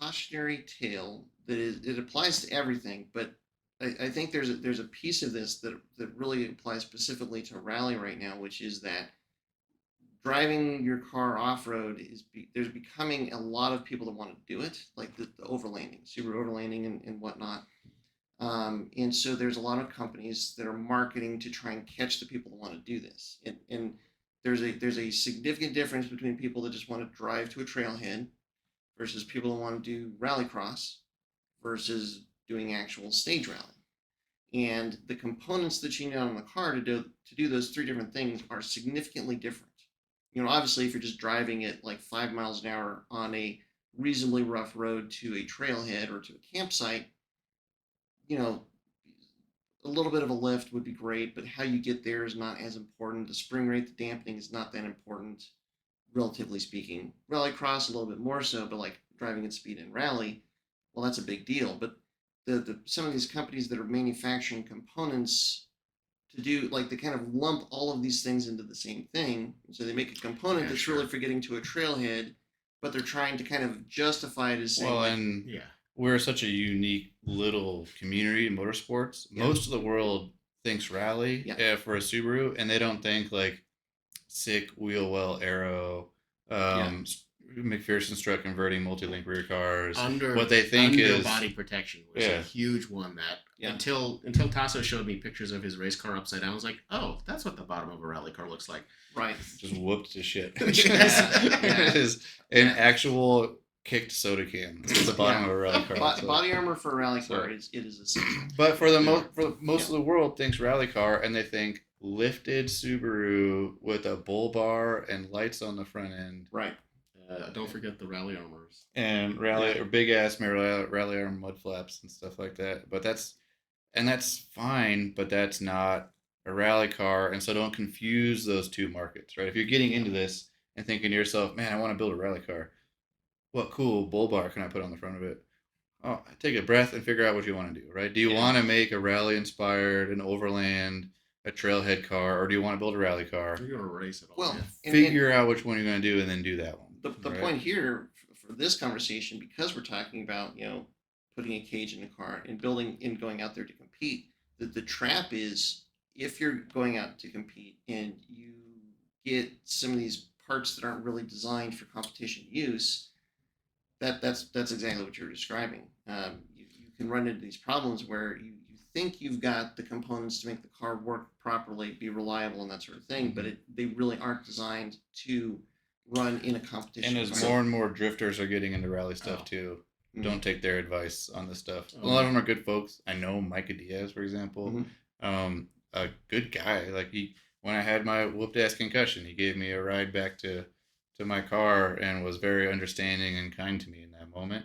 cautionary tale that it applies to everything, but I think there's a piece of this that really applies specifically to rally right now, which is that driving your car off road there's becoming a lot of people that want to do it, like the overlanding, super overlanding and whatnot. And so there's a lot of companies that are marketing to try and catch the people that want to do this. And there's a significant difference between people that just want to drive to a trailhead versus people that want to do rallycross versus doing actual stage rally. And the components that you need on the car to do those three different things are significantly different. Obviously, if you're just driving at like 5 miles an hour on a reasonably rough road to a trailhead or to a campsite, you know, a little bit of a lift would be great, but how you get there is not as important. The spring rate, the dampening is not that important, relatively speaking. Rallycross a little bit more so, but like driving at speed in rally, well, that's a big deal. But some of these companies that are manufacturing components to do, like, they kind of lump all of these things into the same thing. So they make a component that's really for getting to a trailhead, but they're trying to kind of justify it as saying, well, and we're such a unique little community in motorsports. Yeah. Most of the world thinks rally for a Subaru, and they don't think like sick wheel well aero, McPherson strut converting multi-link rear cars. What they think is body protection was a huge one that until Tasso showed me pictures of his race car upside down, I was like, oh, that's what the bottom of a rally car looks like. Right. Just whooped to shit. It is an actual kicked soda can. It's the bottom of a rally car. Body armor for a rally car it is essential. But for most of the world thinks rally car, and they think lifted Subaru with a bull bar and lights on the front end. Right. Don't forget the rally armors. And rally or big ass rally arm mud flaps and stuff like that. But that's fine, but that's not a rally car, and so don't confuse those two markets, right? If you're getting into this and thinking to yourself, man, I want to build a rally car. What cool bull bar can I put on the front of it? Oh, take a breath and figure out what you want to do, right? Do you want to make a rally inspired, an overland, a trailhead car, or do you want to build a rally car? You're going to race it all. Well, figure out which one you're going to do and then do that one. The point here for this conversation, because we're talking about, putting a cage in a car and going out there to compete, that the trap is, if you're going out to compete and you get some of these parts that aren't really designed for competition use, that's exactly what you're describing. You can run into these problems where you think you've got the components to make the car work properly, be reliable, and that sort of thing, but they really aren't designed to run in a competition. And as more and more drifters are getting into rally stuff too, don't take their advice on this stuff. A lot of them are good folks. I know Micah Diaz, for example, a good guy. Like when I had my whooped ass concussion, he gave me a ride back to my car and was very understanding and kind to me in that moment.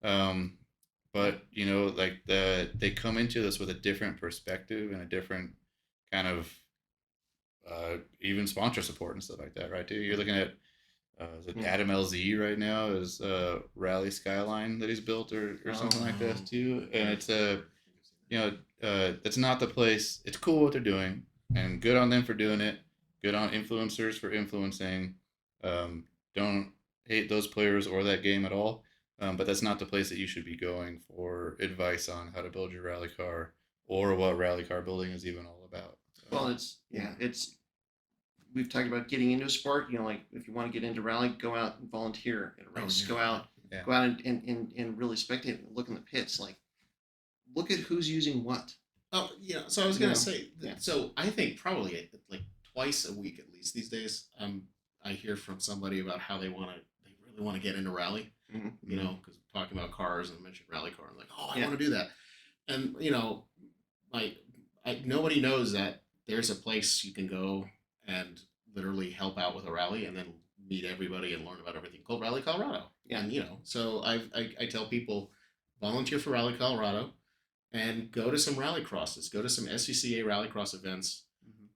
But like they come into this with a different perspective and a different kind of even sponsor support and stuff like that, right? Too. You're looking at is it Adam LZ right now is Rally Skyline that he's built or something like that too, and it's it's not the place. It's cool what they're doing, and good on them for doing it. Good on influencers for influencing. Don't hate those players or that game at all, but that's not the place that you should be going for advice on how to build your rally car or what rally car building is even all about. Well, it's we've talked about getting into a sport. Like if you want to get into rally, go out and volunteer at a race. Go out and really spectate and look in the pits. Like, look at who's using what. Oh, so I was going to say, so I think probably like twice a week at least these days, I hear from somebody about how they really want to get into rally, because talking about cars and mentioned rally car, I'm like, oh, I want to do that. And, nobody knows that there's a place you can go and literally help out with a rally and then meet everybody and learn about everything called Rally Colorado. Yeah. And, so I tell people, volunteer for Rally Colorado and go to some rally crosses, go to some SCCA rallycross events,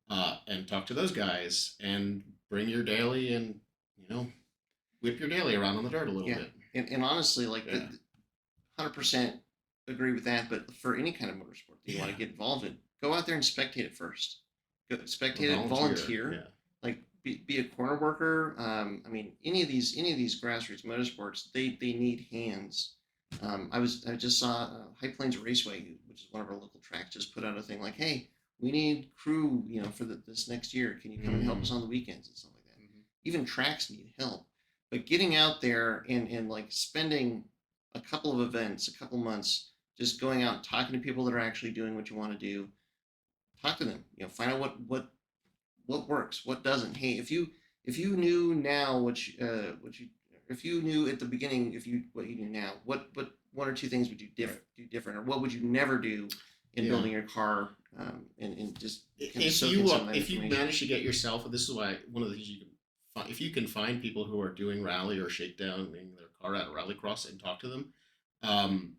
and talk to those guys and bring your daily and, whip your daily around on the dirt a little bit. And honestly, 100% agree with that. But for any kind of motorsport that you want to get involved in, go out there and spectate it first. Go spectate it, volunteer. Yeah. Like, be a corner worker. I mean, any of these grassroots motorsports, they need hands. I just saw High Plains Raceway, which is one of our local tracks, just put out a thing like, hey, we need crew, for this next year. Can you come and help us on the weekends and stuff like that? Even tracks need help, but getting out there and like spending a couple of events, a couple months, just going out and talking to people that are actually doing what you want to do. Talk to them. Find out what works, what doesn't. Hey, if you knew now what you if you knew at the beginning what you knew now, what one or two things would you do different, or what would you never do in building your car, and just kind of soak in some of that if you information. manage to get yourself, and this is why one of the things you can find, if you can find people who are doing rally or shakedown in their car at a rallycross and talk to them.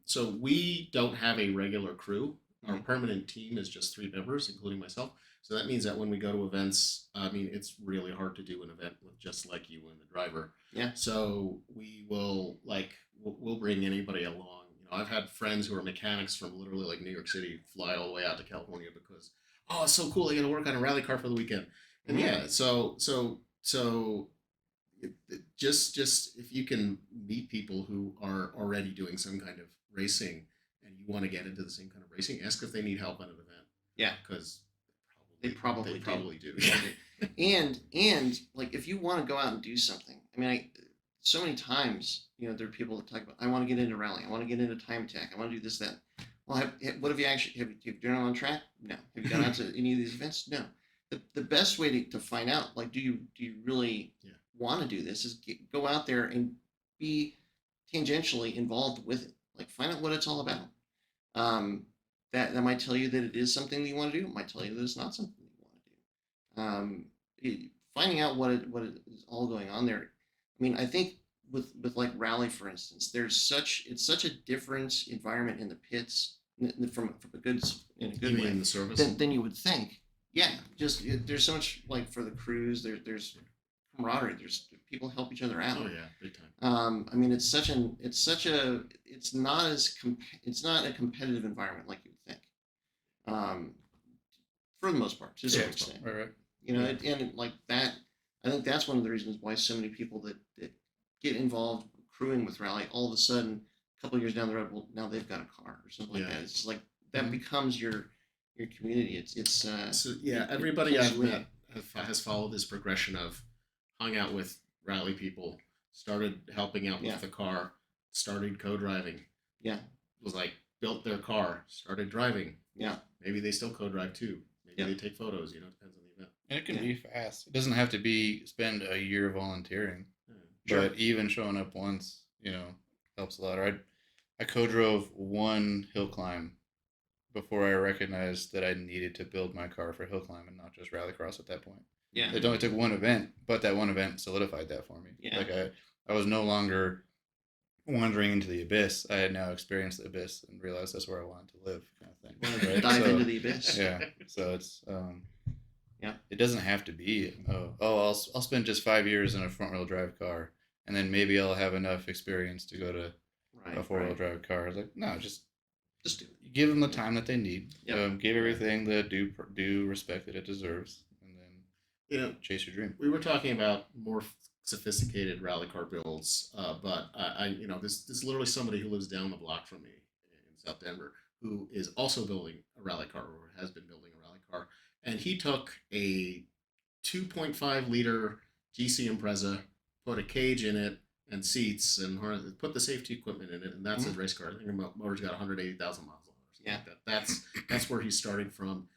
So we don't have a regular crew. Our permanent team is just 3 members, including myself. So that means that when we go to events, I mean, it's really hard to do an event with just like you and the driver. Yeah. So we will we'll bring anybody along. I've had friends who are mechanics from literally like New York City fly all the way out to California because, oh, it's so cool. I get to work on a rally car for the weekend. And just if you can meet people who are already doing some kind of racing and you want to get into the same kind of racing, ask if they need help at an event. Yeah. Because they probably do. and like if you want to go out and do something, I mean, so many times, there are people that talk about, I want to get into rally, I want to get into time attack, I want to do this, that. Well, what have you actually, have you done it on track? No. Have you gone out to any of these events? No. The best way to find out, like, do you really want to do this, is go out there and be tangentially involved with it. Like, find out what it's all about. That might tell you that it is something that you want to do. It might tell you that it's not something that you want to do. Finding out what is all going on there. I mean, I think with like rally, for instance, it's such a different environment in the pits from a good way in the service than you would think. Yeah, just there's so much, like, for the crews. There's camaraderie. There's people help each other out. Oh yeah, big time. I mean, it's not a competitive environment like you would think. For the most part, to some extent. Right. And like that, I think that's one of the reasons why so many people that get involved crewing with rally, all of a sudden, a couple of years down the road, well, now they've got a car or something like that. It's like that becomes your community. It's everybody I've met has followed this progression of hung out with rally people, started helping out with the car, started co-driving. Yeah. Was like built their car, started driving. Yeah. Maybe they still co-drive too. Maybe they take photos, it depends on the event. And it can be fast. It doesn't have to be spend a year volunteering. Sure. But even showing up once, helps a lot. Or I co-drove one hill climb before I recognized that I needed to build my car for hill climb and not just rallycross at that point. Yeah. It only took one event, but that one event solidified that for me. Yeah. Like I was no longer wandering into the abyss. I had now experienced the abyss and realized that's where I wanted to live, kind of thing. Right? Dive into the abyss. Yeah. So it's it doesn't have to be I'll spend just 5 years in a front wheel drive car and then maybe I'll have enough experience to go to a 4-wheel drive car. It's like, no, just do it. Give them the time that they need. Yep. Give everything the due respect that it deserves, and then chase your dream. We were talking about more sophisticated rally car builds, but there's literally somebody who lives down the block from me in South Denver who is also building a rally car, or has been building a rally car, and he took a 2.5 liter GC Impreza, put a cage in it and seats and put the safety equipment in it, and that's a race car. I think the motor's got 180,000 miles on it. Yeah. Like that. That's where he's starting from,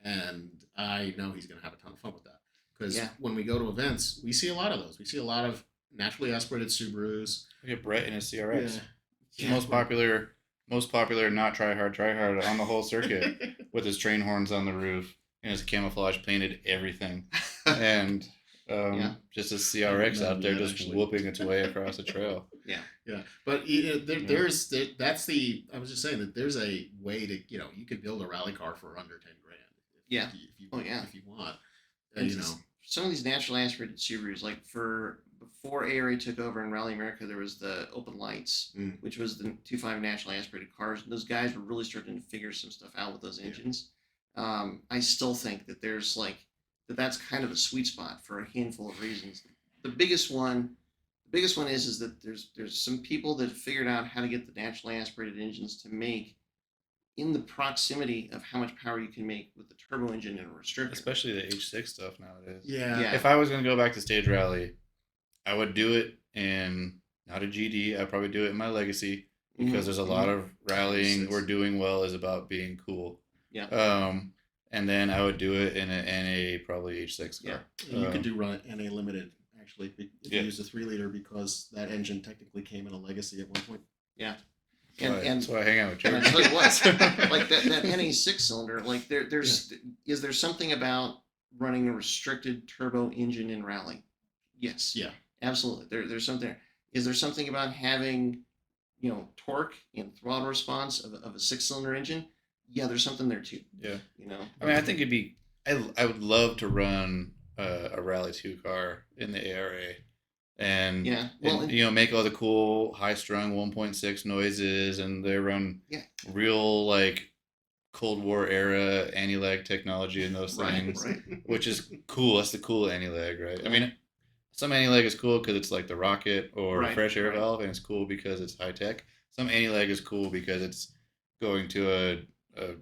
and I know he's going to have a ton of fun with that. Because when we go to events, we see a lot of those. We see a lot of naturally aspirated Subarus. We get Brett in his CRX. Yeah. Most popular, not try hard on the whole circuit, with his train horns on the roof and his camouflage painted everything, and just a CRX out there just whooping its way across the trail. Yeah. But I was just saying that there's a way to, you could build a rally car for under 10 grand. If you want. Some of these naturally aspirated Subarus, like before ARA took over in Rally America, there was the Open Lights, which was the 2.5 naturally aspirated cars. And those guys were really starting to figure some stuff out with those engines. I still think that there's but that's kind of a sweet spot for a handful of reasons. The biggest one is that there's some people that have figured out how to get the naturally aspirated engines to make in the proximity of how much power you can make with the turbo engine and a restrictor. Especially the H6 stuff nowadays. Yeah. If I was going to go back to stage rally, I would do it in not a GD. I'd probably do it in my Legacy because there's a lot of rallying or doing well is about being cool. Yeah. And then I would do it in a NA probably H6 car. And you could do run NA limited actually if you use a 3-liter because that engine technically came in a Legacy at one point. Yeah. That's why I hang out with And I Jeremy. tell you what, like that NA 6-cylinder, like is there something about running a restricted turbo engine in rally? Yes. Yeah. Absolutely. There's something there. Is there something about having, torque and throttle response of a 6-cylinder engine? Yeah, there's something there too. Yeah. I mean, I think it'd be. I would love to run a Rally 2 car in the ARA, and make all the cool high strung 1.6 noises, and they run real like Cold War era anti-lag technology in those things, right. which is cool. That's the cool anti-lag, right? I mean, some anti-lag is cool because it's like the rocket or fresh air valve, and it's cool because it's high tech. Some anti-lag is cool because it's going to a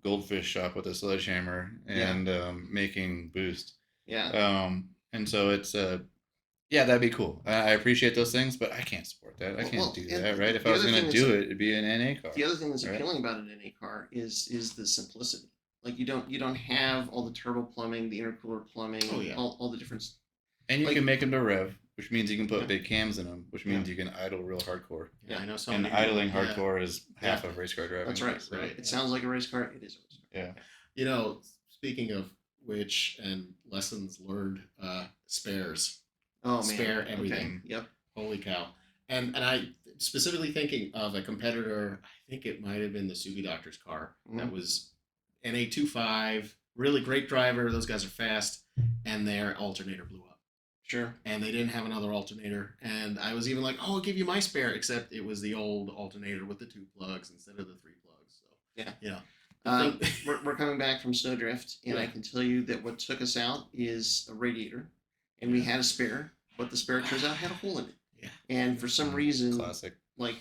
goldfish shop with a sledgehammer and making boost. Yeah. And so it's that'd be cool. I appreciate those things, but I can't support that. I can't do that, right? If I was going to do it, it'd be an NA car. The other thing that's appealing about an NA car is the simplicity. Like you don't have all the turbo plumbing, the intercooler plumbing, all the different. And you can make them to rev, which means you can put big cams in them, which means you can idle real hardcore. Yeah, I know. And idling hardcore is half of race car driving. That's right. So, It sounds like a race car. It is a race car. Yeah. Speaking of which, and lessons learned, spares. Oh man. Spare everything. Okay. Yep. Holy cow. And I specifically thinking of a competitor, I think it might have been the Subi Doctor's car that was NA25, really great driver. Those guys are fast, and their alternator blew up. Sure. And they didn't have another alternator. And I was even like, I'll give you my spare, except it was the old alternator with the 2 plugs instead of the 3 plugs. So, we're coming back from Snowdrift, and I can tell you that what took us out is a radiator, and we had a spare, but the spare turns out had a hole in it. Yeah. And for some reason, classic, like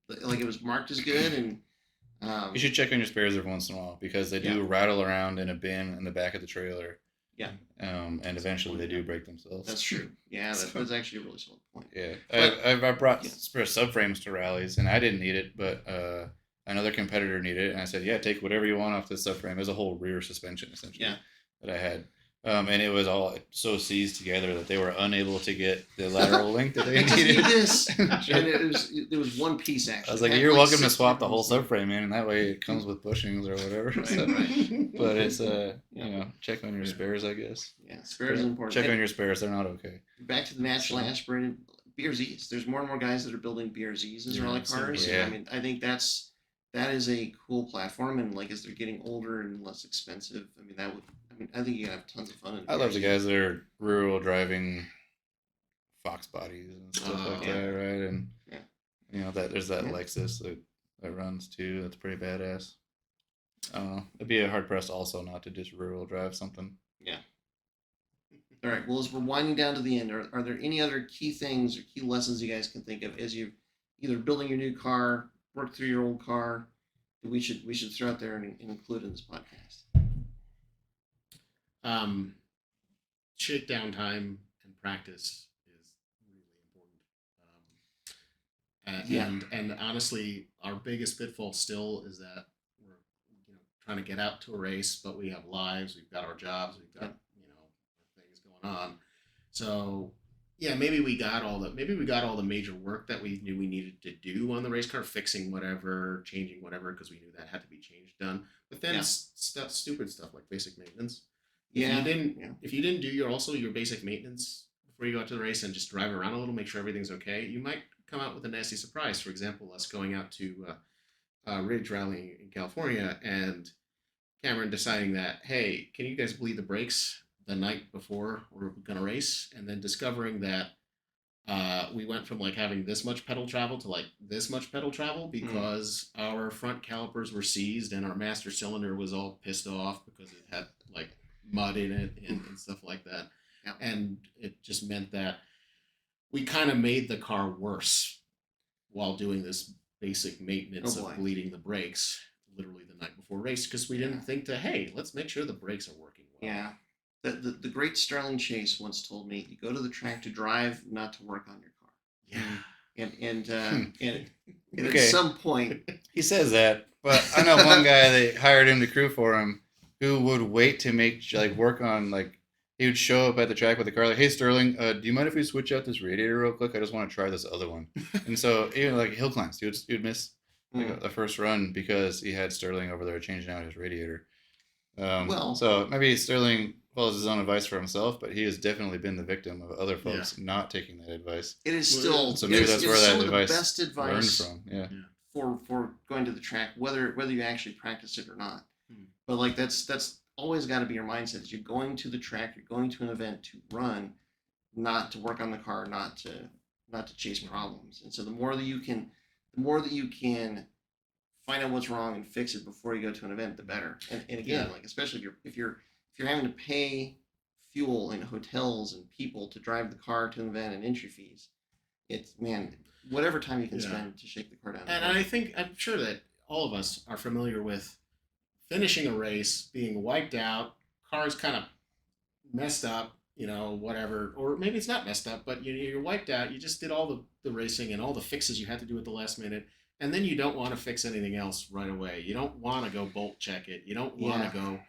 it was marked as good, and you should check on your spares every once in a while because they do rattle around in a bin in the back of the trailer. Yeah. And eventually they do break themselves. That's true. Yeah, that's actually a really solid point. Yeah. I brought spare subframes to rallies, and I didn't need it, but another competitor needed it, and I said, yeah, take whatever you want off the subframe. It was a whole rear suspension, essentially, that I had. And it was all so seized together that they were unable to get the lateral length that they needed. And it was one piece, actually. I was like, you're welcome to swap the whole subframe in, and that way it comes with bushings or whatever. But it's, check on your spares, I guess. Yeah, spares is important. Check on your spares. They're not okay. Back to the naturally aspirated BRZs. There's more and more guys that are building BRZs as rally cars. Yeah. I mean, I think that is a cool platform, and like as they're getting older and less expensive, I think you can have tons of fun. I love the guys that are rural driving Fox bodies and stuff like that, right? And there's that Lexus that runs too. That's pretty badass. It'd be a hard pressed also not to just rural drive something. Yeah. All right. Well, as we're winding down to the end, are there any other key things or key lessons you guys can think of as you're either building your new car, work through your old car, that we should throw out there and include in this podcast? Shakedown time and practice is really important. And honestly, our biggest pitfall still is that we're trying to get out to a race, but we have lives, we've got our jobs, we've got things going on. So maybe we got all the major work that we knew we needed to do on the race car, fixing whatever, changing whatever, because we knew that had to be changed done. But then stupid stuff like basic maintenance. If you didn't do your basic maintenance before you go out to the race and just drive around a little, make sure everything's okay, you might come out with a nasty surprise. For example, us going out to Ridge Rally in California and Cameron deciding that, hey, can you guys bleed the brakes the night before we're going to race? And then discovering that we went from like having this much pedal travel to like this much pedal travel because our front calipers were seized and our master cylinder was all pissed off because it had like mud in it and stuff like that. Yeah. And it just meant that we kind of made the car worse while doing this basic maintenance Oh, boy. of bleeding the brakes literally the night before race because we didn't think to, hey, let's make sure the brakes are working well. Yeah. The great Sterling Chase once told me, you go to the track to drive, not to work on your car. Yeah. And Okay. at some point, He says that, but I know one guy that hired him to crew for him who would wait to make work on he would show up at the track with the car like, hey Sterling, do you mind if we switch out this radiator real quick? I just want to try this other one. And so even hill climbs, he would miss the first run because he had Sterling over there changing out his radiator. So maybe Sterling follows his own advice for himself, but he has definitely been the victim of other folks not taking that advice. it is still So maybe that's where that some of the advice best advice learned from. Yeah. for going to the track, whether you actually practice it or not. But that's always got to be your mindset. Is you're going to the track, you're going to an event to run, not to work on the car, not to chase problems. And so the more that you can find out what's wrong and fix it before you go to an event, the better. And again, especially if you're having to pay fuel and hotels and people to drive the car to an event and entry fees, it's whatever time you can spend to shake the car down. And I'm sure that all of us are familiar with finishing a race, being wiped out, car's kind of messed up, whatever, or maybe it's not messed up, but you're wiped out. You just did all the racing and all the fixes you had to do at the last minute. And then you don't want to fix anything else right away. You don't want to go bolt check it. You don't want to go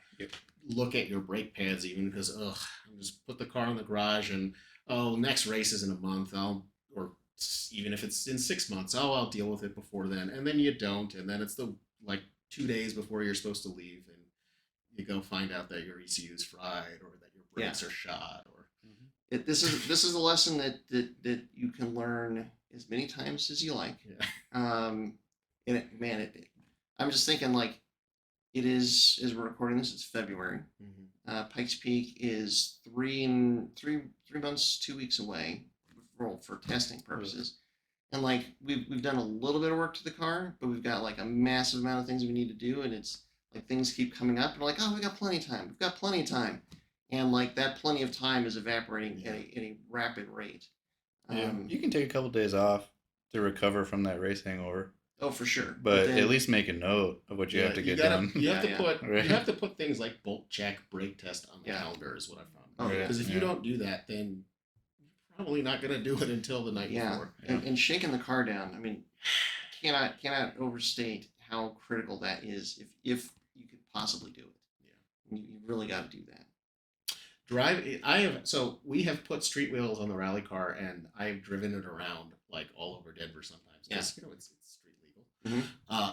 look at your brake pads even because, I'll just put the car in the garage and, next race is in a month. Or even if it's in 6 months, I'll deal with it before then. And then you don't. And then it's 2 days before you're supposed to leave and you go find out that your ECU is fried or that your brakes are shot. Or this is a lesson that you can learn as many times as you like. I'm just thinking it is, as we're recording this, it's February. Pikes Peak is 3 months, 2 weeks away for testing purposes. And we've done a little bit of work to the car, but we've got a massive amount of things we need to do, and it's things keep coming up, and we're we got plenty of time. We've got plenty of time, and that plenty of time is evaporating at a rapid rate. You can take a couple days off to recover from that race hangover. Oh, for sure. But at least make a note of what you have to get done. You have to put things like bolt check, brake test on the calendar is what I found. Because if you don't do that, then you're probably not going to do it until the night before. And shaking the car down. Cannot overstate how critical that is if you could possibly do it. Yeah. You really got to do that. We have put street wheels on the rally car and I've driven it around all over Denver sometimes because it's street legal.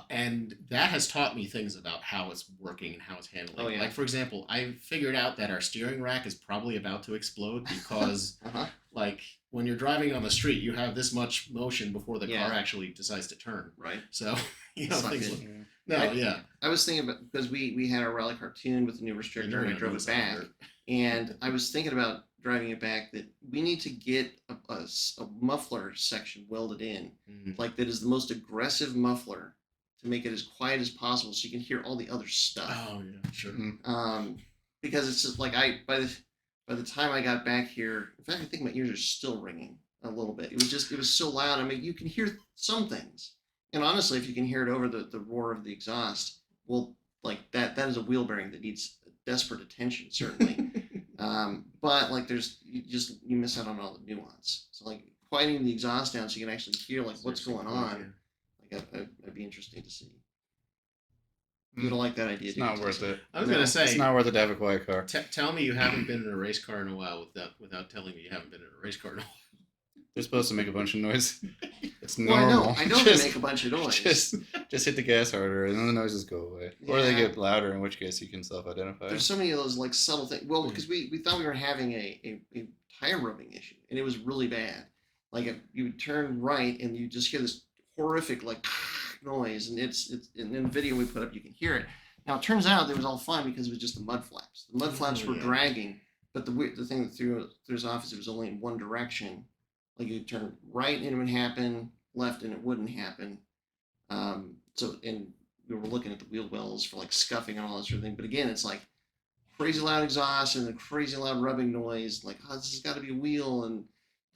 And that has taught me things about how it's working and how it's handling. For example, I figured out that our steering rack is probably about to explode because when you're driving on the street, you have this much motion before the car actually decides to turn. Right. So things I was thinking about, because we had our rally car tuned with the new restrictor and I drove it back. And I was thinking about driving it back that we need to get a muffler section welded in, that is the most aggressive muffler to make it as quiet as possible so you can hear all the other stuff. Oh, yeah, sure. Because it's just by the time I got back here, in fact, I think my ears are still ringing a little bit. It was so loud. You can hear some things. And honestly, if you can hear it over the roar of the exhaust, well, that is a wheel bearing that needs desperate attention, certainly. But you miss out on all the nuance. So quieting the exhaust down so you can actually hear what's going on. That'd be interesting to see. You don't like that idea? It's not worth it. I was gonna say it's not worth it to have a quiet car. Tell me you haven't been in a race car in a while without telling me you haven't been in a race car in a while. They're supposed to make a bunch of noise. It's well, normal. I know they make a bunch of noise. Just hit the gas harder, and then the noises go away, or they get louder. In which case, you can self-identify. There's so many of those subtle things. Well, because we thought we were having a tire rubbing issue, and it was really bad. If you would turn right, and you just hear this horrific noise, and it's in the video we put up, you can hear it. Now it turns out it was all fun because it was just the mud flaps. The mud flaps were dragging, but the thing that threw us off is it was only in one direction. You turn right and it would happen, left and it wouldn't happen. And we were looking at the wheel wells for scuffing and all that sort of thing. But again, it's crazy loud exhaust and a crazy loud rubbing noise. Like, oh, this has got to be a wheel, and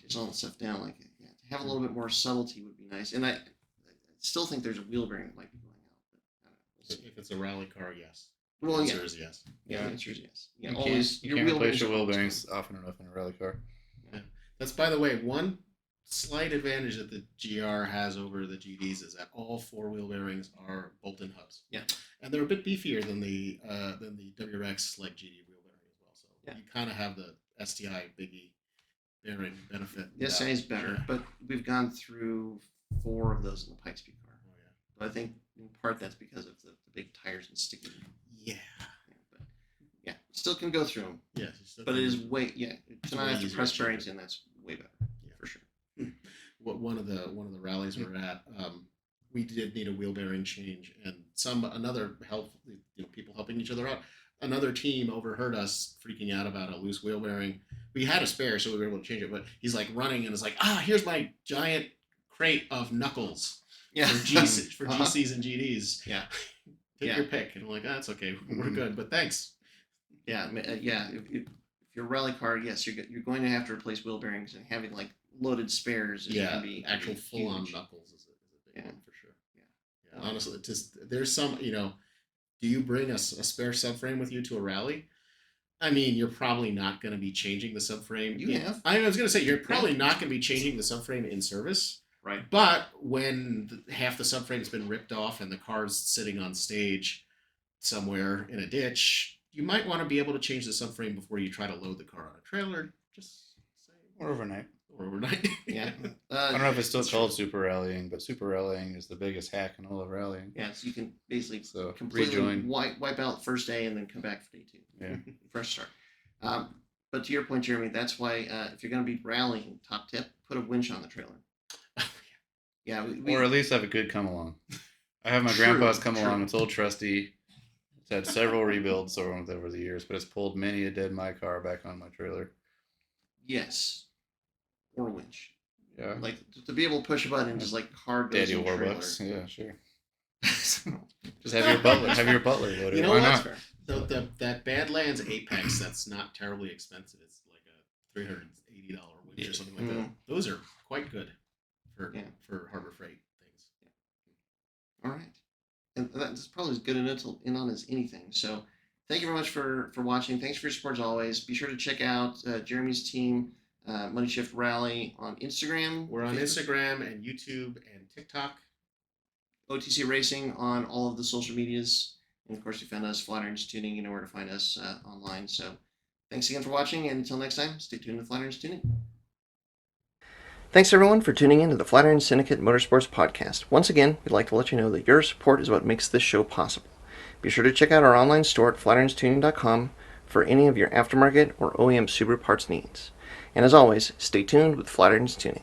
just all that stuff down. Like, yeah, to have a little bit more subtlety would be nice. And I still think there's a wheel bearing that might be going out. But, we'll see. If it's a rally car, yes. Well, The yeah. answer is yes. Yeah, Yeah. the answer is yes. Yeah, You always can't, your you can't wheel replace your wheel always bearings often enough in a rally car. That's, by the way, one slight advantage that the GR has over the GDs is that all 4 wheel bearings are bolt-in hubs. Yeah. And they're a bit beefier than the WRX like GD wheel bearing as well. So Yeah. you kind of have the STI biggie bearing benefit. The SI is better, Yeah. but we've gone through 4 of those in the Pikespeed car. Oh, yeah. But I think in part that's because of the big tires and sticky. Yeah. But yeah, still can go through them. Yes. you still But it can- is way to not have to easier press to check bearings it. in. That's way better. Yeah. For sure. One of the rallies we're at, we did need a wheel bearing change, and another help, people helping each other out. Another team overheard us freaking out about a loose wheel bearing. We had a spare, so we were able to change it. But he's like running and is like, here's my giant crate of knuckles Yeah. for Uh-huh. GCs and GDs. Yeah. Take Yeah. your pick. And I'm like, that's okay, we're Mhm. good, but thanks. Yeah. Yeah. If you're a rally car, yes, you're going to have to replace wheel bearings, and having like loaded spares is Yeah, going to be actual full on huge. knuckles is a big Yeah. one for sure. Yeah. Honestly, there's some, do you bring a spare subframe with you to a rally? I mean, you're probably not going to be changing the subframe. You have. I was going to say, you're probably not going to be changing the subframe in service. Right. But when half the subframe's been ripped off and the car's sitting on stage somewhere in a ditch, you might want to be able to change the subframe before you try to load the car on a trailer. Just saying. Or overnight. Or overnight. Yeah. I don't know if it's still That's called true. super rallying, but super rallying is the biggest hack in all of rallying. Yeah. So you can basically So completely rejoin. wipe out first day and then come back for day 2. Yeah. Fresh start. But to your point, Jeremy, that's why if you're going to be rallying, top tip, put a winch on the trailer. Yeah. Or at least have a good come along. I have my True, grandpa's come true. along. It's old trusty. It's had several rebuilds over the years, but it's pulled many a dead my car back on my trailer. Yes. Or a winch. Yeah. Like to be able to push a button and just like hard goes Daddy in the trailer. Warbucks. Yeah, sure. Just have your butler load it. You know Why what? not? Fair. That Badlands Apex, that's not terribly expensive. It's like a $380 winch or something like that. Mhm. Those are quite good Yeah. for Harbor Freight things. All right. And that's probably as good in on as anything. So thank you very much for watching. Thanks for your support as always. Be sure to check out Jeremy's team, Money Shift Rally on Instagram. We're on Facebook, Instagram and YouTube and TikTok. OTC Racing on all of the social medias. And of course, you found us, Flatirons Tuning. You know where to find us online. So thanks again for watching. And until next time, stay tuned to Flatirons Tuning. Thanks everyone for tuning in to the Flatirons Syndicate Motorsports Podcast. Once again, we'd like to let you know that your support is what makes this show possible. Be sure to check out our online store at flatironstuning.com for any of your aftermarket or OEM Subaru parts needs. And as always, stay tuned with Flatirons Tuning.